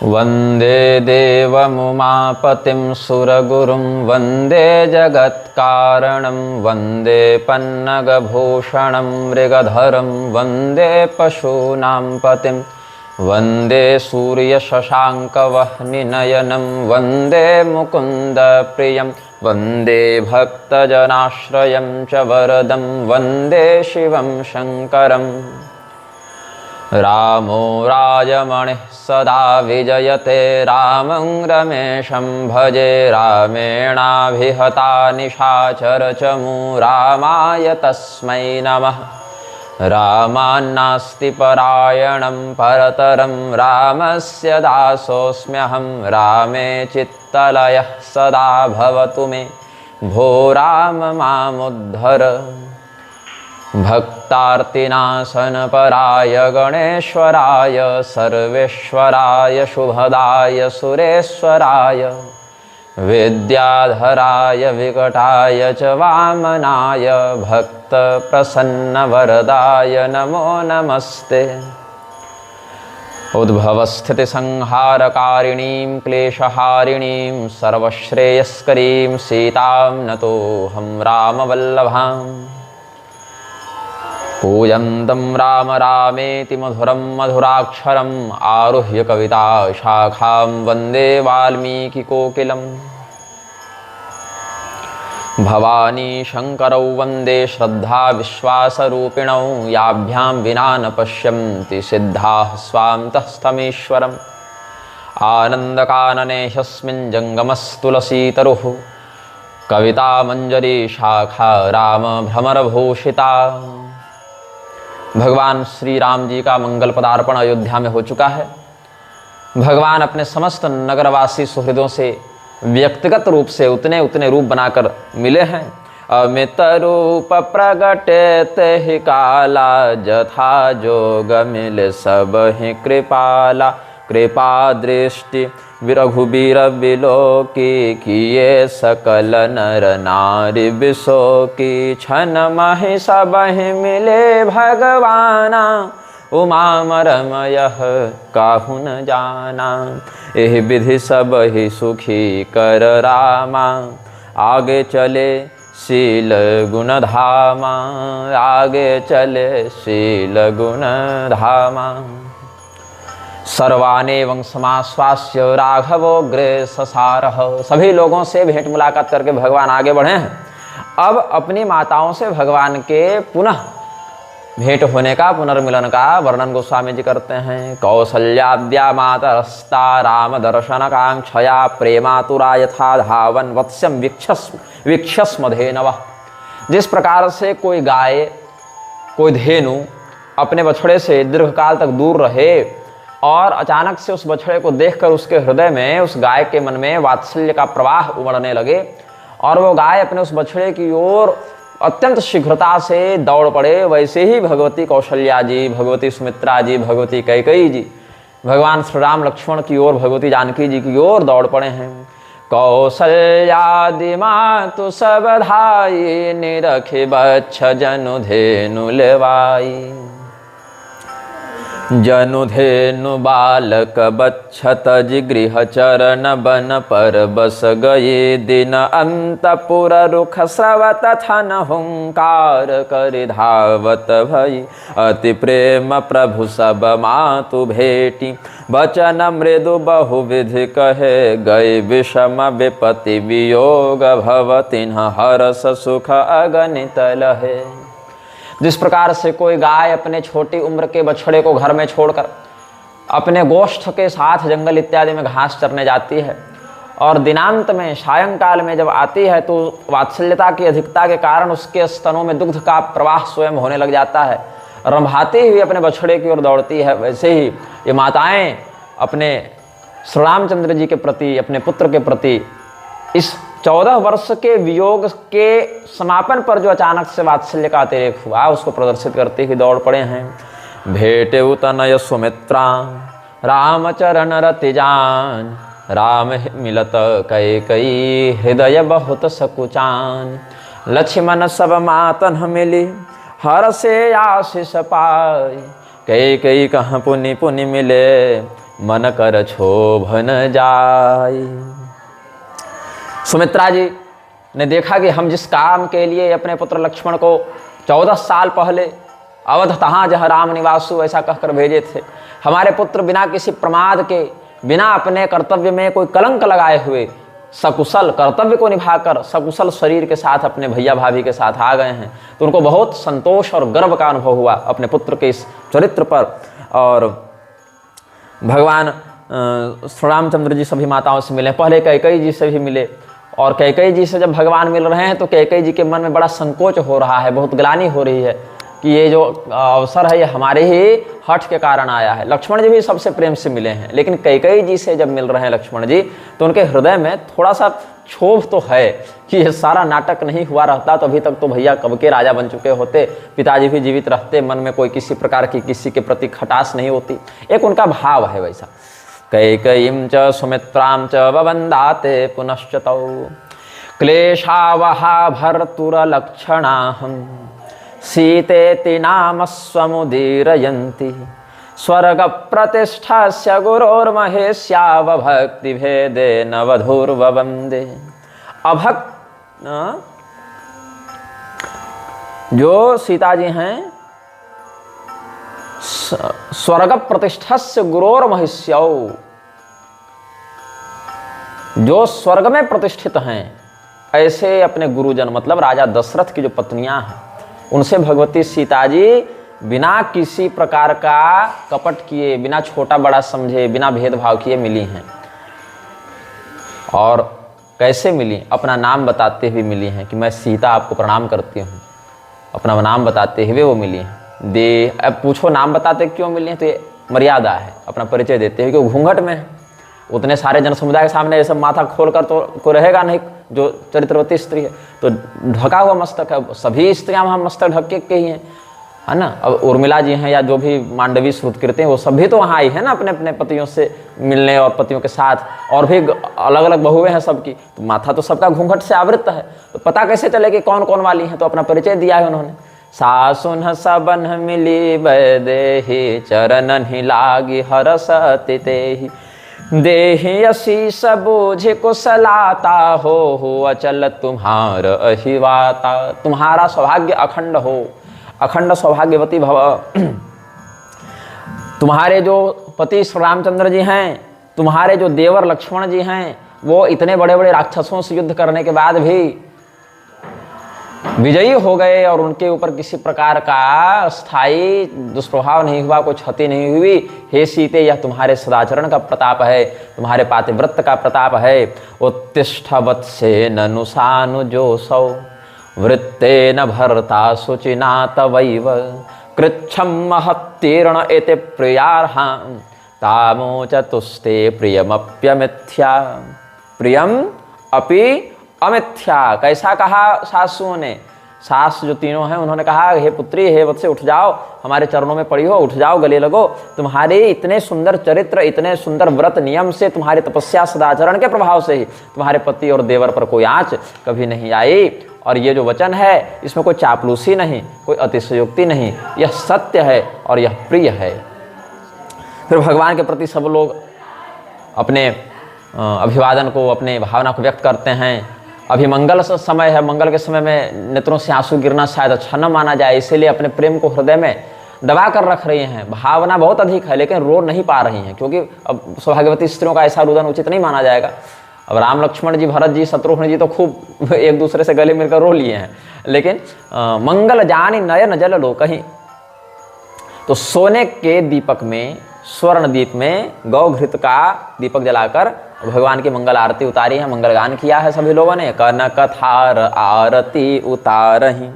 वन्दे देवमुमापतिं सुरगुरुं वन्दे जगत्कारणं वन्दे पन्नगभूषणं मृगधरं वन्दे पशूनां पतिं वन्दे सूर्यशशाङ्कवह्निनयनं वन्दे मुकुन्दप्रियं वन्दे भक्तजनाश्रयं च वरदं वन्दे शिवं शङ्करम्। रामो राजमणिः सदा विजयते रामं रमेशं भजे रामेणाभिहता निशाचरचमू रामाय तस्मै नमः। रामान्नास्ति परायणं परतरं रामस्य दासोऽस्म्यहं रामे चित्तलयः सदा भवतु मे भो राम मामुद्धर। भक्तार्तिनाशनपराय गणेश्वराय सर्वेश्वराय शुभदाय सुरेश्वराय विद्याधराय विकटाय च वामनाय भक्तप्रसन्नवरदाय नमो नमस्ते। उद्भवस्थितिसंहारकारिणीं क्लेशहारिणीं सर्वश्रेयस्करीं सीतां नतोऽहं रामवल्लभाम्। पूजन्तं राम रामेति मधुरं मधुराक्षरम् आरुह्य कविता शाखां वन्दे वाल्मीकिकोकिलम्। भवानी शङ्करौ वन्दे श्रद्धा विश्वासरूपिणौ याभ्यां विना न पश्यन्ति सिद्धाः स्वान्तस्थमीश्वरम्। आनन्दकानने ह्यस्मिन् जङ्गमस्तुलसीतरुः कवितामञ्जरी शाखा राम भ्रमरभूषिता। भगवान श्री राम जी का मंगल पदार्पण अयोध्या में हो चुका है। भगवान अपने समस्त नगरवासी सुहृदों से व्यक्तिगत रूप से उतने उतने रूप बनाकर मिले हैं। अमित रूप प्रगटे ही काला जथा जोग मिले सब ही कृपाला। कृपा दृष्टि विरघुबीर बिलोकी किए सकल नर नारी बिसोकी। छन महि सब ही मिले भगवाना उमा मरमयः काहु न जाना। एहि विधि सब ही सुखी कर रामा आगे चले शील गुण धामा। आगे चले शील गुण धामा। सर्वानेवं समाश्वास्य राघवोग्रे ससारः। सभी लोगों से भेंट मुलाकात करके भगवान आगे बढ़े हैं। अब अपनी माताओं से भगवान के पुनः भेंट होने का पुनर्मिलन का वर्णन गोस्वामी जी करते हैं। कौसल्याद्या मातरस्ता राम दर्शन कांक्षया प्रेमातुरा यथा धावन वत्स्यम वीक्षस्म धेनवः। जिस प्रकार से कोई गाय कोई धेनु अपने बछड़े से दीर्घकाल तक दूर रहे और अचानक से उस बछड़े को देखकर उसके हृदय में उस गाय के मन में वात्सल्य का प्रवाह उमड़ने लगे और वो गाय अपने उस बछड़े की ओर अत्यंत शीघ्रता से दौड़ पड़े, वैसे ही भगवती कौशल्या जी, भगवती सुमित्रा जी, भगवती कैकेयी जी भगवान श्री राम लक्ष्मण की ओर, भगवती जानकी जी की ओर दौड़ पड़े हैं। कौसल्यादि मातु सब धाई निरखि बच्छ जनु धेनु लेवाई। जनुधेनु बालक बच्छत जिगृह चरण बन पर बस गए दिन। अंतपुर रुख स्रवत थन हुंकार कर धावत भई। अति प्रेम प्रभु सब मातु भेटी बचन मृदु बहुविधि कहे। गए विषम विपति वियोग भव तिन्ह हरस सुख अगणित लहे। जिस प्रकार से कोई गाय अपने छोटी उम्र के बछड़े को घर में छोड़कर अपने गोष्ठ के साथ जंगल इत्यादि में घास चरने जाती है और दिनांत में सायंकाल में जब आती है तो वात्सल्यता की अधिकता के कारण उसके स्तनों में दुग्ध का प्रवाह स्वयं होने लग जाता है, रंभाती हुई अपने बछड़े की ओर दौड़ती है। वैसे ही ये माताएं अपने श्री रामचंद्र जी के प्रति, अपने पुत्र के प्रति इस 14 वर्ष के वियोग के समापन पर जो अचानक से वात्सल्य का अतिरेक हुआ उसको प्रदर्शित करते ही दौड़ पड़े हैं। भेटे तनय सुमित्रा रामचरण रति जान। राम मिलत कैकेयी हृदय बहुत सकुचान। लक्ष्मण सब मातन मिली हर से आशीष पाई। कैकेयी कहाँ पुनि पुनि मिले मन कर क्षोभन जाय। सुमित्रा जी ने देखा कि हम जिस काम के लिए अपने पुत्र लक्ष्मण को 14 साल पहले अवध तहाँ जहाँ राम निवासु ऐसा कहकर भेजे थे, हमारे पुत्र बिना किसी प्रमाद के, बिना अपने कर्तव्य में कोई कलंक लगाए हुए सकुशल कर्तव्य को निभाकर सकुशल शरीर के साथ अपने भैया भाभी के साथ आ गए हैं, तो उनको बहुत संतोष और गर्व का अनुभव हुआ अपने पुत्र के इस चरित्र पर। और भगवान श्री रामचंद्र जी सभी माताओं से मिले, पहले कैकेयी जी से भी मिले, और कैकेयी जी से जब भगवान मिल रहे हैं तो कैकेयी जी के मन में बड़ा संकोच हो रहा है, बहुत ग्लानि हो रही है कि ये जो अवसर है ये हमारे ही हठ के कारण आया है। लक्ष्मण जी भी सबसे प्रेम से मिले हैं, लेकिन कैकेयी जी से जब मिल रहे हैं लक्ष्मण जी तो उनके हृदय में थोड़ा सा क्षोभ तो है कि ये सारा नाटक नहीं हुआ रहता तो अभी तक तो भैया कब के राजा बन चुके होते, पिताजी भी जीवित रहते, मन में कोई किसी प्रकार की किसी के प्रति खटास नहीं होती, एक उनका भाव है वैसा। कैकेयीं च सुमित्रां च ववन्दाते पुनश्च तौ क्लेशावहा भर्तुरलक्षणाहं सीतेति नाम स्वमुदीरयन्ति स्वर्गप्रतिष्ठास्य गुरोर्महेश्यावभक्तिभेदेन वधूर्ववन्दे। जो सीता जी हैं स्वर्ग प्रतिष्ठस्य गुरोर महिष्यौ, जो स्वर्ग में प्रतिष्ठित हैं ऐसे अपने गुरुजन मतलब राजा दशरथ की जो पत्नियां हैं उनसे भगवती सीता जी बिना किसी प्रकार का कपट किए, बिना छोटा बड़ा समझे, बिना भेदभाव किए मिली हैं। और कैसे मिली? अपना नाम बताते हुए मिली हैं कि मैं सीता आपको प्रणाम करती हूँ, अपना नाम बताते हुए वो मिली हैं। अब पूछो नाम बताते क्यों मिली हैं, तो ये मर्यादा है, अपना परिचय देते हुए, क्योंकि घूंघट में है, उतने सारे जन समुदाय के सामने ये सब माथा खोलकर तो कोई रहेगा नहीं, जो चरित्रवती स्त्री है तो ढका हुआ मस्तक है, सभी स्त्रियां वहाँ मस्तक ढके के ही हैं, है ना। अब उर्मिला जी हैं या जो भी मांडवी श्रुतकृत हैं वो सभी तो वहाँ आई है ना अपने अपने पतियों से मिलने और पतियों के साथ, और भी अलग अलग बहुएं हैं सबकी, तो माथा तो सबका घूंघट से आवृत है, तो पता कैसे चले कि कौन कौन वाली हैं, तो अपना परिचय दिया है उन्होंने। सासुन सबन मिली वैदेही चरणन ही लागी हरसति तेहि देहि अशीष बोझ कुशलाता हो अचल तुम्हार अहिवाता। तुम्हारा सौभाग्य अखंड हो, अखंड सौभाग्यवती भव। तुम्हारे जो पति श्री रामचंद्र जी हैं, तुम्हारे जो देवर लक्ष्मण जी हैं, वो इतने बड़े बड़े राक्षसों से युद्ध करने के बाद भी विजयी हो गए और उनके ऊपर किसी प्रकार का स्थायी दुष्प्रभाव नहीं हुआ, कोई क्षति नहीं हुई। हे सीते, यह तुम्हारे सदाचरण का प्रताप है, तुम्हारे पातिव्रत का प्रताप है। उत्तिष्ठ वत्से ननुसानुजोसौ वृत्तेन भर्ता शुचिना तवैव कृच्छं महत्तीर्ण एते प्रियार्हां तामोचतुस्ते प्रियमप्यमिथ्या। प्रियम अपि अमिथ्या, कैसा कहा सासुओं ने? सास जो तीनों हैं उन्होंने कहा, हे पुत्री, हे वत्से, उठ जाओ, हमारे चरणों में पड़ी हो, उठ जाओ, गले लगो। तुम्हारे इतने सुंदर चरित्र, इतने सुंदर व्रत नियम से, तुम्हारे तपस्या सदाचरण के प्रभाव से ही तुम्हारे पति और देवर पर कोई आँच कभी नहीं आई। और ये जो वचन है इसमें कोई चापलूसी नहीं, कोई अतिशयोक्ति नहीं, यह सत्य है और यह प्रिय है। फिर भगवान के प्रति सब लोग अपने अभिवादन को, अपने भावना को व्यक्त करते हैं। अभी मंगल समय है, मंगल के समय में नेत्रों से आंसू गिरना शायद अच्छा न माना जाए, इसीलिए अपने प्रेम को हृदय में दबा कर रख रही हैं। भावना बहुत अधिक है लेकिन रो नहीं पा रही हैं, क्योंकि अब सौभाग्यवती स्त्रियों का ऐसा रुदन उचित नहीं माना जाएगा। अब राम लक्ष्मण जी, भरत जी, शत्रुघ्न जी तो खूब एक दूसरे से गले मिलकर रो लिए हैं, लेकिन मंगल जानी नयन जल लो कहीं। तो सोने के दीपक में, स्वर्ण दीप में गौघृत का दीपक जलाकर भगवान की मंगल आरती उतारी है, मंगल गान किया है सभी लोगों ने। कनक थार आरती उतारही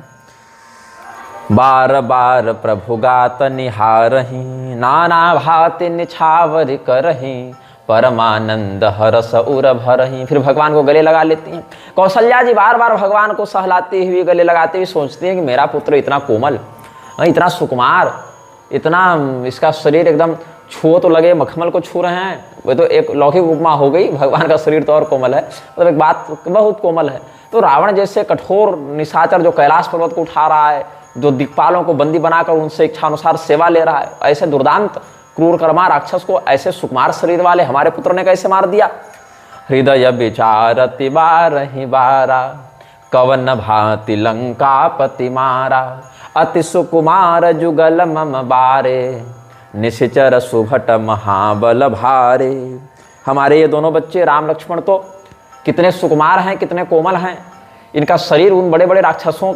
बार बार प्रभु गात निहारही नाना भाति निछावर करही परमानंद हरस उर भरही। फिर भगवान को गले लगा लेती हैं। कौशल्या जी बार बार भगवान को सहलाती हुई, गले लगाते हुए सोचती हैं कि मेरा पुत्र इतना कोमल, इतना सुकुमार, इतना इसका शरीर एकदम छुओ तो लगे मखमल को छू रहे हैं। वह तो एक लौकिक उपमा हो गई, भगवान का शरीर तो और कोमल है, मतलब एक बात बहुत कोमल है। तो रावण जैसे कठोर निशाचर जो कैलाश पर्वत को उठा रहा है, जो दिक्पालों को बंदी बनाकर उनसे इच्छा अनुसार सेवा ले रहा है, ऐसे दुर्दांत क्रूरकर्मा राक्षस को ऐसे सुकुमार शरीर वाले हमारे पुत्र ने कैसे मार दिया। हृदय विचारति बारहि बारा, कवन भांति लंकापति मारा। अति सुकुमार जुगल मम बारे, निशिचर सुभट महाबल भारे। हमारे ये दोनों बच्चे राम लक्ष्मण तो कितने सुकुमार हैं, कितने कोमल हैं। इनका शरीर उन बड़े बड़े राक्षसों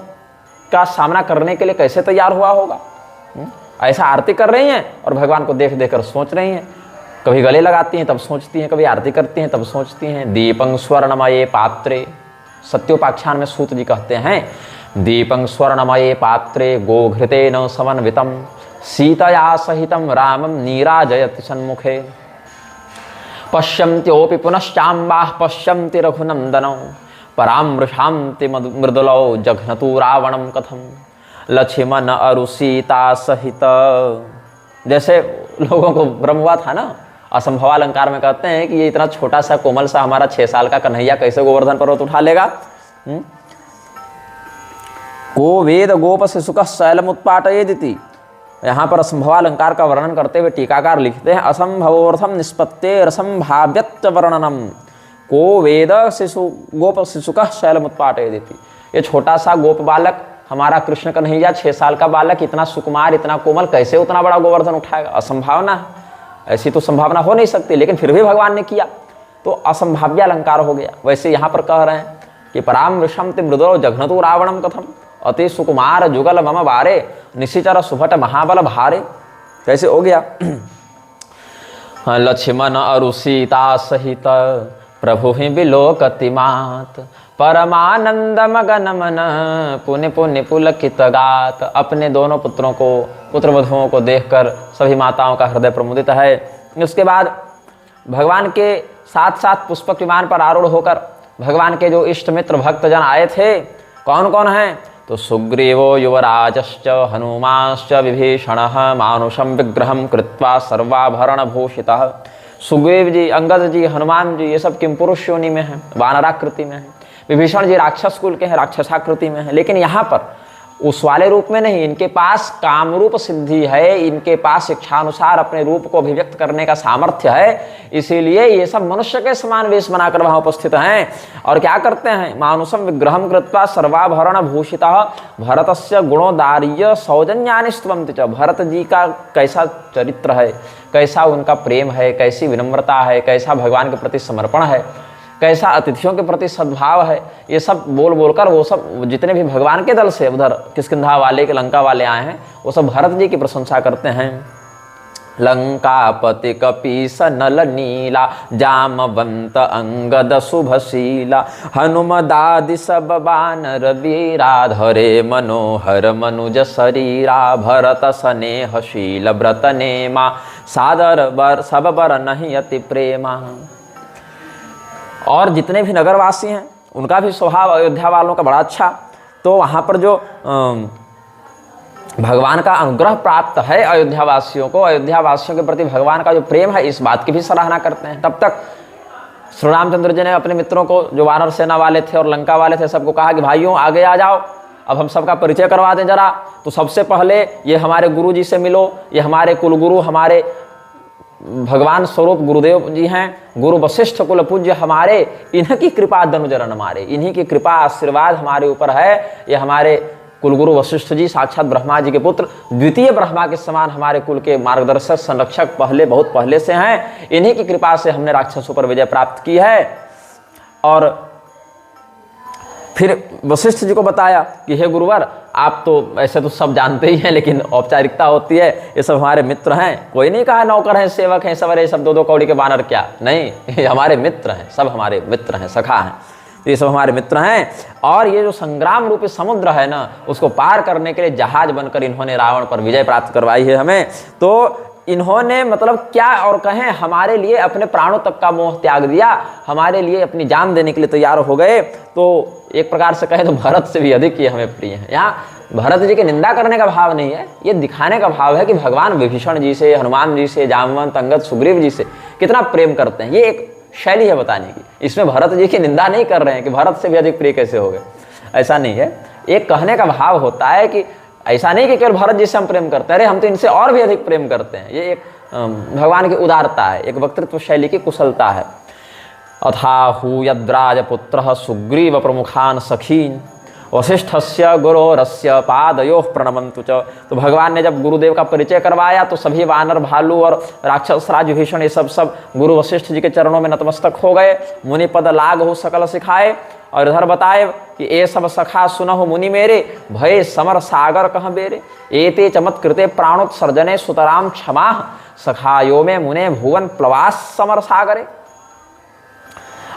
का सामना करने के लिए कैसे तैयार हुआ होगा। ऐसा आरती कर रही हैं और भगवान को देख देख कर सोच रही हैं। कभी गले लगाती हैं तब सोचती हैं, कभी आरती करती हैं तब सोचती हैं। दीपं स्वर्णमये पात्रे, सत्योपाख्यान में सूत जी कहते हैं, दीपं स्वर्णमये पात्रे गोघृतेन समन्वितं, सीतया सहितं रामं नीराजयति सन्मुखे। पश्यन्त्योऽपि पुनश्चाम्बाः पश्यन्ति रघुनन्दनौ, परामृशान्ति मृदुलौ जघ्नतु रावणं कथम्। लक्ष्मण अरु सीता सहित, जैसे लोगों को भ्रम हुआ था ना, असंभवालंकार में कहते हैं कि ये इतना छोटा सा कोमल सा हमारा 6 साल का कन्हैया कैसे गोवर्धन पर्वत उठा लेगा। को वेद गोप शिशुक शैलम उत्पाटयेदिति, यहाँ पर असंभवालंकार का वर्णन करते हुए टीकाकार लिखते हैं, असंभवोर्थम निष्पत्ते असंभाव्यत्व वर्णनम, को वेद शिशु गोप शिशुक शैलम उत्पाटयेदिति। ये छोटा सा गोप बालक हमारा कृष्ण कन्हैया 6 साल का बालक इतना सुकुमार इतना कोमल कैसे उतना बड़ा गोवर्धन उठाएगा। असंभावना है, ऐसी तो संभावना हो नहीं सकती, लेकिन फिर भी भगवान ने किया तो असंभाव्य अलंकार हो गया। वैसे यहाँ पर कह रहे हैं कि पराम विषमति मृदो जघ्नतु रावणम कथम, अति सुकुमार जुगल मम बारे, निशिचर सुभट महाबल भारे, कैसे हो गया। लक्ष्मण अरु सीता सहित प्रभु ही विलोकति मात, परमानंद मगन मन पुण्य पुण्य पुलकित गात। अपने दोनों पुत्रों को, पुत्र वधुओं को देखकर सभी माताओं का हृदय प्रमुदित है। उसके बाद भगवान के साथ साथ पुष्पक विमान पर आरूढ़ होकर भगवान के जो इष्ट मित्र भक्तजन आए थे, कौन कौन हैं, तो सुग्रीवो युवराजश्च हनुमांश्च विभीषणः मानुषं विग्रहं कृत्वा सर्वाभरण भूषितः। सुग्रीव जी, अंगद जी, हनुमान जी, ये सब किमपुरुष योनि में हैं, वानराकृति में हैं। विभीषण जी राक्षस कुल के हैं, राक्षसाकृति में हैं। लेकिन यहाँ पर उस वाले रूप में नहीं, इनके पास कामरूप सिद्धि है, इनके पास इच्छानुसार अपने रूप को अभिव्यक्त करने का सामर्थ्य है, इसीलिए ये सब मनुष्य के समान वेश बनाकर वहाँ उपस्थित हैं। और क्या करते हैं, मानुषम विग्रहम कृत्वा सर्वाभरण भूषितः भरतस्य गुणोदार्य सौजन्यानि स्तवन्ति च। भरत जी का कैसा चरित्र है, कैसा उनका प्रेम है, कैसी विनम्रता है, कैसा भगवान के प्रति समर्पण है, कैसा अतिथियों के प्रति सद्भाव है, ये सब बोल बोलकर वो सब जितने भी भगवान के दल से उधर किष्किंधा वाले के लंका वाले आए हैं, वो सब भरत जी की प्रशंसा करते हैं। लंकापति कपीस नल नीला, जामवंत अंगद शुभशीला, हनुमदादि सब बानर वीरा, धरे मनोहर मनुज शरीरा, भरत स्नेहशील व्रत नेमा, सादर बर सब बर नहीं अति प्रेमा। और जितने भी नगरवासी हैं उनका भी स्वभाव अयोध्या वालों का बड़ा अच्छा। तो वहाँ पर जो भगवान का अनुग्रह प्राप्त है अयोध्या वासियों को, अयोध्या वासियों के प्रति भगवान का जो प्रेम है, इस बात की भी सराहना करते हैं। तब तक श्री रामचंद्र जी ने अपने मित्रों को, जो वानर सेना वाले थे और लंका वाले थे, सबको कहा कि भाइयों आगे आ जाओ, अब हम सबका परिचय करवा दें जरा। तो सबसे पहले ये हमारे गुरु जी से मिलो, ये हमारे कुलगुरु, हमारे भगवान स्वरूप गुरुदेव जी हैं, गुरु वशिष्ठ कुल पूज्य हमारे, इन्हीं कृपा दनुजरन हमारे, इन्हीं की कृपा आशीर्वाद हमारे ऊपर है। ये हमारे कुलगुरु वशिष्ठ जी साक्षात ब्रह्मा जी के पुत्र, द्वितीय ब्रह्मा के समान हमारे कुल के मार्गदर्शक संरक्षक पहले, बहुत पहले से हैं। इन्हीं की कृपा से हमने राक्षसों पर विजय प्राप्त की है। और फिर वशिष्ठ जी को बताया कि हे गुरुवर, आप तो ऐसे तो सब जानते ही हैं, लेकिन औपचारिकता होती है, ये सब हमारे मित्र हैं। कोई नहीं कहा नौकर हैं, सेवक हैं, सवरे, सब 2-2 कौड़ी के बानर क्या, नहीं, ये हमारे मित्र हैं, सब हमारे मित्र हैं, सखा हैं, ये सब हमारे मित्र हैं। और ये जो संग्राम रूपी समुद्र है ना, उसको पार करने के लिए जहाज बनकर इन्होंने रावण पर विजय प्राप्त करवाई है हमें। तो इन्होंने मतलब क्या और कहें, हमारे लिए अपने प्राणों तक का मोह त्याग दिया, हमारे लिए अपनी जान देने के लिए तैयार हो गए। तो एक प्रकार से कहें तो भरत से भी अधिक ये हमें प्रिय है। यहाँ भरत जी की निंदा करने का भाव नहीं है, ये दिखाने का भाव है कि भगवान विभीषण जी से, हनुमान जी से, जामवंत, अंगद, सुग्रीव जी से कितना प्रेम करते हैं। ये एक शैली है बताने की। इसमें भरत जी की निंदा नहीं कर रहे हैं कि भरत से भी अधिक प्रिय कैसे हो गए, ऐसा नहीं है। एक कहने का भाव होता है कि ऐसा नहीं कि केवल भरत जी से हम प्रेम करते हैं, अरे हम तो इनसे और भी अधिक प्रेम करते हैं। ये एक भगवान की उदारता है, एक वक्तृत्व शैली की कुशलता है। अथाहु यद्राजपुत्रः सुग्रीव प्रमुखान सखीन वशिष्ठस्य गुरोरस्य पादयोः प्रणमन्तु च। तो भगवान ने जब गुरुदेव का परिचय करवाया तो सभी वानर, भालू और राक्षस राज विभीषण ये सब गुरु वशिष्ठ जी के चरणों में नतमस्तक हो गए। मुनि पद लाग हो सकल सिखाए, और इधर बताए कि ए सब सखा सुनहु मुनि मेरे, भय समर सागर कह बेरे, एते चमत्कृते प्राणोत्सर्जने सुतराम क्षमा, सखायो में मुने भुवन प्लवास समर सागरे।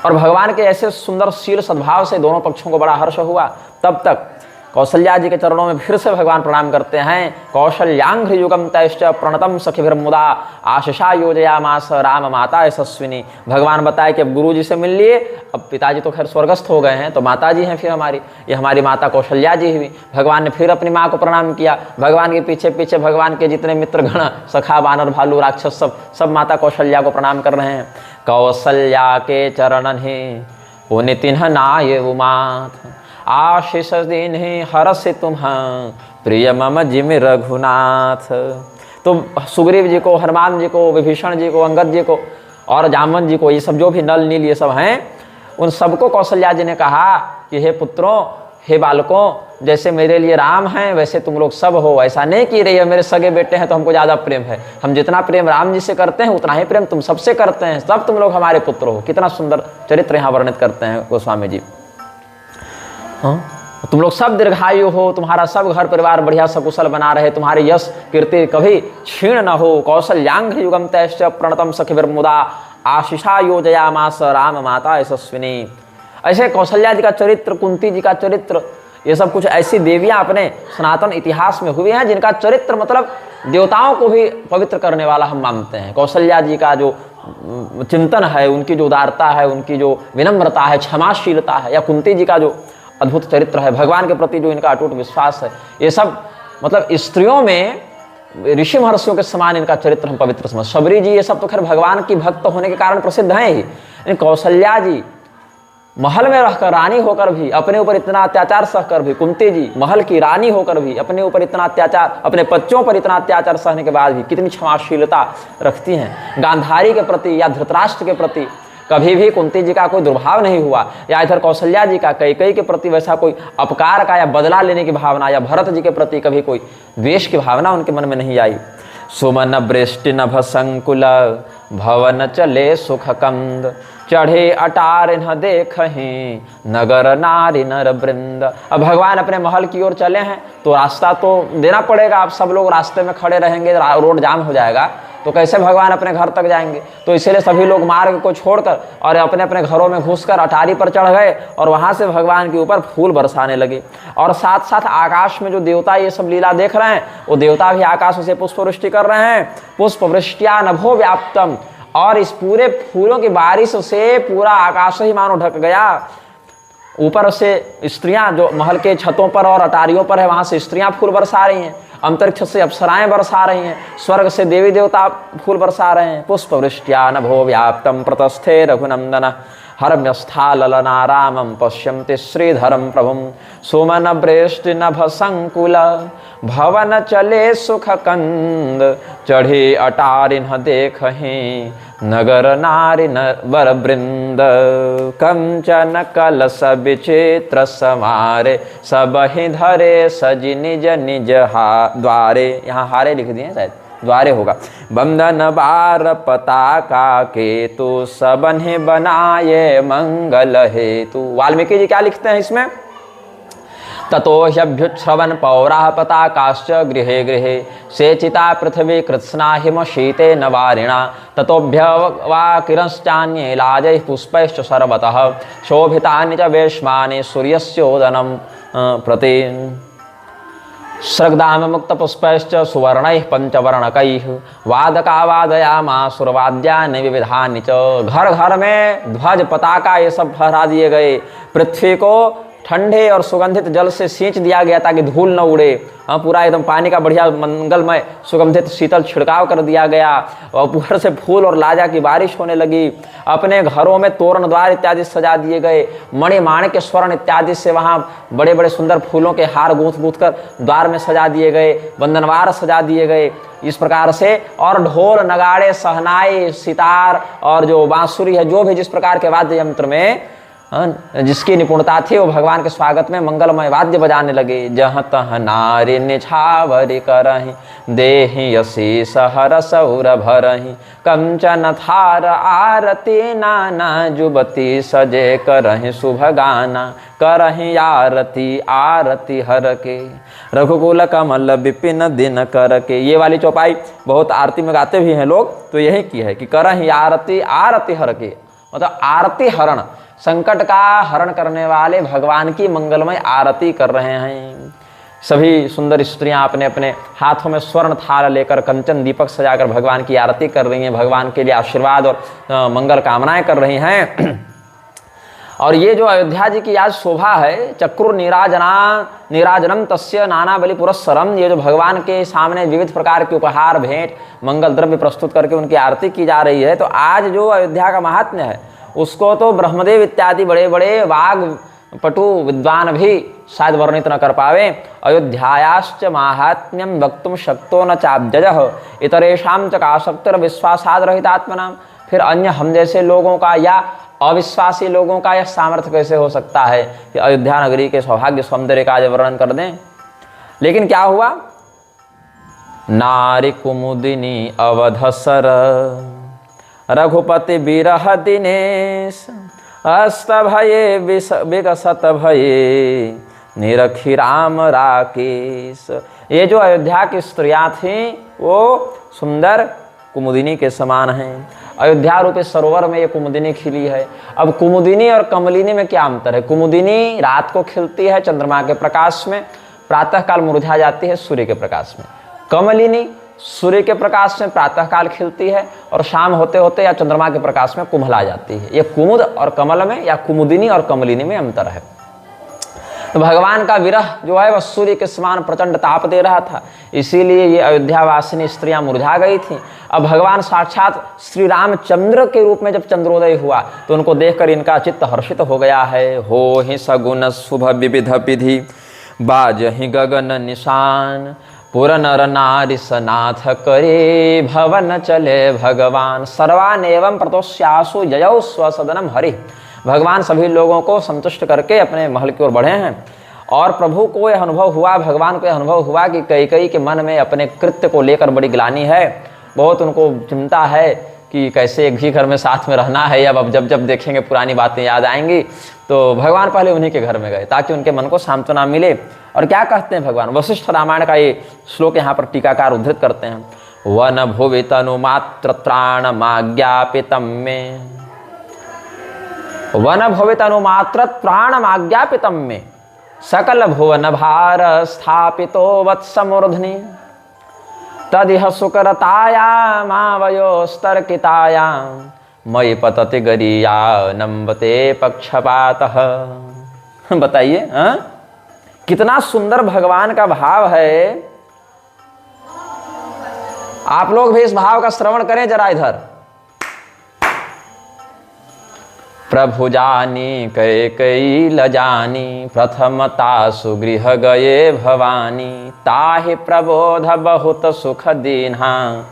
और भगवान के ऐसे सुंदर शील सद्भाव से दोनों पक्षों को बड़ा हर्ष हुआ। तब तक कौशल्या जी के चरणों में फिर से भगवान प्रणाम करते हैं। कौशल्याघ्र युगम तैश्च प्रणतम सखिभिर्मुदा आशीषा योजयामास राम माता यशस्विनी। भगवान बताए कि अब गुरु जी से मिल लिए, अब पिताजी तो खैर स्वर्गस्थ हो गए हैं, तो माता जी हैं फिर हमारी, ये हमारी माता कौशल्या जी हुई। भगवान ने फिर अपनी माँ को प्रणाम किया। भगवान के पीछे पीछे भगवान के जितने मित्रगण, सखा, वानर, भालू, राक्षस, सब माता कौशल्या को प्रणाम कर रहे हैं। कौशल्या के चरणन ही पुनितिन्ह नाय उमाथ, आशीष दिन हरस तुम्ह प्रिय मम जिमि रघुनाथ। तो सुग्रीव जी को, हनुमान जी को, विभीषण जी को, अंगद जी को और जामवंत जी को, ये सब जो भी नल नील ये सब हैं, उन सबको कौशल्या जी ने कहा कि हे पुत्रों, हे बालकों, जैसे मेरे लिए राम हैं वैसे तुम लोग सब हो। ऐसा नहीं कि रही मेरे सगे बेटे हैं तो हमको ज़्यादा प्रेम है, हम जितना प्रेम राम जी से करते हैं उतना ही प्रेम तुम सबसे करते हैं, सब तुम लोग हमारे पुत्र हो। कितना सुंदर चरित्र यहाँ वर्णित करते हैं गोस्वामी जी। हाँ, तुम लोग सब दीर्घायु हो, तुम्हारा सब घर परिवार बढ़िया सकुशल बना रहे, तुम्हारी यश कीर्ति कभी क्षीण न हो। कौशल्याघ्र युगम तैश्च प्रणतम सखिभिर्मुदा आशीषा योजयामास राम माता यशस्विनी। ऐसे कौशल्या जी का चरित्र, कुंती जी का चरित्र, ये सब कुछ ऐसी देवियां अपने सनातन इतिहास में हुई हैं जिनका चरित्र मतलब देवताओं को भी पवित्र करने वाला हम मानते हैं। कौशल्या जी का जो चिंतन है, उनकी जो उदारता है, उनकी जो विनम्रता है, क्षमाशीलता है, या कुंती जी का जो अद्भुत चरित्र है, भगवान के प्रति जो इनका अटूट विश्वास है, ये सब मतलब स्त्रियों में ऋषि महर्षियों के समान इनका चरित्र हम पवित्र समझ। शबरी जी ये सब तो खैर भगवान की भक्त होने के कारण प्रसिद्ध हैं ही, लेकिन कौशल्या जी महल में रहकर रानी होकर भी अपने ऊपर इतना अत्याचार सहकर भी, कुंती जी महल की रानी होकर भी अपने ऊपर इतना अत्याचार, अपने बच्चों पर इतना अत्याचार सहने के बाद भी कितनी क्षमाशीलता रखती हैं। गांधारी के प्रति या धृतराष्ट्र के प्रति कभी भी कुंती जी का कोई दुर्भाव नहीं हुआ, या इधर कौशल्या जी का कैकेयी के प्रति वैसा कोई अपकार का या बदला लेने की भावना, या भरत जी के प्रति कभी कोई द्वेष की भावना उनके मन में नहीं आई। सुमन वृष्टि नभ संकुल भवन चले सुख कंद, चढ़े अटार न देखहीं नगर नारी नर वृंद। अब भगवान अपने महल की ओर चले हैं तो रास्ता तो देना पड़ेगा, आप सब लोग रास्ते में खड़े रहेंगे, रोड जाम हो जाएगा, तो कैसे भगवान अपने घर तक जाएंगे। तो इसीलिए सभी लोग मार्ग को छोड़कर और अपने अपने घरों में घुसकर अटारी पर चढ़ गए और वहाँ से भगवान के ऊपर फूल बरसाने लगे। और साथ साथ आकाश में जो देवता ये सब लीला देख रहे हैं, वो देवता भी आकाश से पुष्प वृष्टि कर रहे हैं। पुष्प वृष्टिया नभो व्याप्तम, और इस पूरे फूलों की बारिश से पूरा आकाश ही मानो ढक गया। ऊपर से स्त्रियां जो महल के छतों पर और अटारियों पर है, वहां से स्त्रियां फूल बरसा रही हैं, अंतरिक्ष से अप्सराएं बरसा रही हैं, स्वर्ग से देवी देवता फूल बरसा रहे हैं। पुष्प वृष्टिया नभो व्याप्तम प्रतस्थे रघुनंदन हरम्यस्था ललनारामं पश्यन्ति श्रीधरं प्रभुं। सुमन वृष्टि नभ संकुल भवन चले सुख कंद, चढ़े अटारिन देखहीं नगर नारी वर वृंद। कंचन कलश विचित्र समारे, सब ही धरे सजी निज निज द्वारे। यहाँ हारे लिख दिए शायद, द्वारे होगा। बंधन बार पताका केतु, सबन ही बनाए मंगल हेतु। वाल्मीकि जी क्या लिखते हैं इसमें? ततो ह्यभ्युच्छ्रवन् पौराः पताकाश्च गृहे गृहे, सेचिता पृथ्वी कृत्स्ना हिम शीते न वारिणा। ततोऽभ्यवाकिरश्चान्ये लाजैः पुष्पैश्च सर्वतः, शोभितानि च वेश्मानि सूर्यस्योदनं प्रति। स्रग्धाम मुक्त पुष्पैश्च सुवर्णैः पंचवर्णकैः, वादका वादयामासुरवाद्यानि विविधानि च। घर घर में ध्वज पताका ये सब फहरा दिए गए, पृथ्वी को ठंडे और सुगंधित जल से सींच दिया गया ताकि धूल न उड़े। पूरा एकदम पानी का बढ़िया मंगलमय सुगंधित शीतल छिड़काव कर दिया गया और ऊपर से फूल और लाजा की बारिश होने लगी। अपने घरों में तोरण द्वार इत्यादि सजा दिए गए। मणि माणिक्य स्वर्ण इत्यादि से वहाँ बड़े बड़े सुंदर फूलों के हार गूंथ गूंथ कर द्वार में सजा दिए गए, बंधनवार सजा दिए गए इस प्रकार से। और ढोल नगाड़े सहनाई सितार और जो बांसुरी है, जो भी जिस प्रकार के वाद्य यंत्र में जिसकी निपुणता थी, वो भगवान के स्वागत में मंगलमय वाद्य बजाने लगे। जहाँ तहाँ नारी निछावरी करही देहि यशीष हरस उर भरही कंचन थार आरती नाना जुबती सजे करही शुभ गाना करही आरती आरती हर के रघुकुल कमल विपिन दिन कर के। ये वाली चौपाई बहुत आरती में गाते भी हैं लोग, तो यही की है कि करही आरती आरती हर के, मतलब आरती हरण, संकट का हरण करने वाले भगवान की मंगलमय आरती कर रहे हैं। सभी सुंदर स्त्रियां अपने अपने हाथों में स्वर्ण थाल लेकर कंचन दीपक सजाकर भगवान की आरती कर रही हैं, भगवान के लिए आशीर्वाद और मंगल कामनाएं कर रही हैं। और ये जो अयोध्या जी की आज शोभा है, चक्रुर निराजनम तस्य नाना बलि पुरस्सरम, ये जो भगवान के सामने विविध प्रकार के उपहार भेंट मंगल द्रव्य प्रस्तुत करके उनकी आरती की जा रही है। तो आज जो अयोध्या का महात्म्य है उसको तो ब्रह्मदेव इत्यादि बड़े बड़े वाग पटु विद्वान भी शायद वर्णित न कर पावे। अयोध्यायाश्च माहात्म्यम वक्तुम शक्तो न चाब्जजः इतरेषां च काशक्तिर विश्वासाद रहितात्मनाम। फिर अन्य हम जैसे लोगों का या अविश्वासी लोगों का यह सामर्थ्य कैसे हो सकता है कि अयोध्या नगरी के सौभाग्य सौंदर्य का वर्णन कर दें। लेकिन क्या हुआ, नारी कुमुदिनी अवधसर रघुपति बिरह दिनेश अस्त भये विकसत भये निरखी राम राकेश। ये जो अयोध्या की स्त्रियां थीं वो सुंदर कुमुदिनी के समान हैं। अयोध्या रूपी सरोवर में ये कुमुदिनी खिली है। अब कुमुदिनी और कमलिनी में क्या अंतर है? कुमुदिनी रात को खिलती है चंद्रमा के प्रकाश में, प्रातःकाल मुरझा जाती है सूर्य के प्रकाश में। कमलिनी सूर्य के प्रकाश में प्रातःकाल खिलती है और शाम होते होते या चंद्रमा के प्रकाश में कुम्हला जाती है। ये कुमुद और कमल में या कुमुदिनी और कमलिनी में अंतर है। तो भगवान का विरह जो है वह सूर्य के समान प्रचंड ताप दे रहा था, इसीलिए ये अयोध्यावासिनी स्त्रियां मुरझा गई थीं। अब भगवान साक्षात श्री रामचंद्र के रूप में जब चंद्रोदय हुआ तो उनको देखकर इनका चित्त हर्षित हो गया है। हो ही सगुन शुभ विविध विधि बाजहि गगन निशान पुर नर नारी सनाथ करे भवन चले भगवान सर्वान एवं प्रतोष्यासु जयौ स्वसदनम हरि। भगवान सभी लोगों को संतुष्ट करके अपने महल की ओर बढ़े हैं। और प्रभु को यह अनुभव हुआ, भगवान को यह अनुभव हुआ कि कैकेयी के मन में अपने कृत्य को लेकर बड़ी ग्लानि है। बहुत उनको चिंता है कि कैसे एक ही घर में साथ में रहना है। अब जब जब देखेंगे पुरानी बातें याद आएंगी। तो भगवान पहले उन्हीं के घर में गए ताकि उनके मन को सांत्वना मिले। और क्या कहते हैं भगवान? वशिष्ठ रामायण का ये श्लोक यहाँ पर टीकाकार उद्धृत करते हैं। वन भुवि तनु मात्र त्राण माज्ञापितम में, वन भुवि तनु मात्र प्राण माज्ञापितम में सकल भुवन भार स्थापितो वत्समूर्ध्नि तदिह सुकरतायामावयोस्तर्कितायां मयि पतति गरीया नम्बते पक्षपातः। बताइए कितना सुंदर भगवान का भाव है। आप लोग भी इस भाव का श्रवण करें जरा इधर। प्रभु जानी कैकेयी लजानी प्रथमता सुगृह गए भवानी ताहि प्रबोध बहुत सुख दीन्हा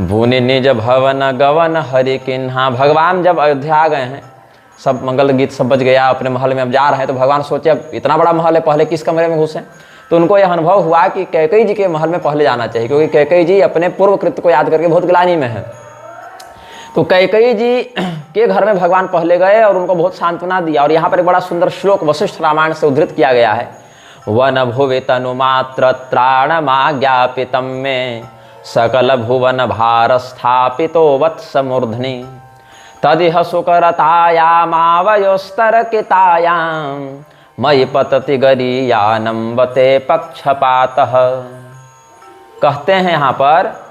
भुनि निज भवन गवन हरि किन्हा। भगवान जब अयोध्या गए हैं, सब मंगल गीत सब बज गया, अपने महल में अब जा रहे हैं, तो भगवान सोचे अब इतना बड़ा महल है, पहले किस कमरे में घुसे। तो उनको यह अनुभव हुआ कि कैकेयी जी के महल में पहले जाना चाहिए, क्योंकि कैकेयी जी अपने पूर्व कृत्य को याद करके बहुत ग्लानि में है। तो कैकेयी जी के घर में भगवान पहले गए और उनको बहुत सांत्वना दिया। और यहाँ पर एक बड़ा सुंदर श्लोक वशिष्ठ रामायण से उद्धृत किया गया है। वन भुवि तनु मात्र त्राण माज्ञापितम में सकल भुवन भार स्थापितो वत्समूर्ध्नि तदिह सुकरतायामावयोस्तर्कितायां मयि पतति गरीयानम्बते पक्षपातः। कहते हैं यहाँ पर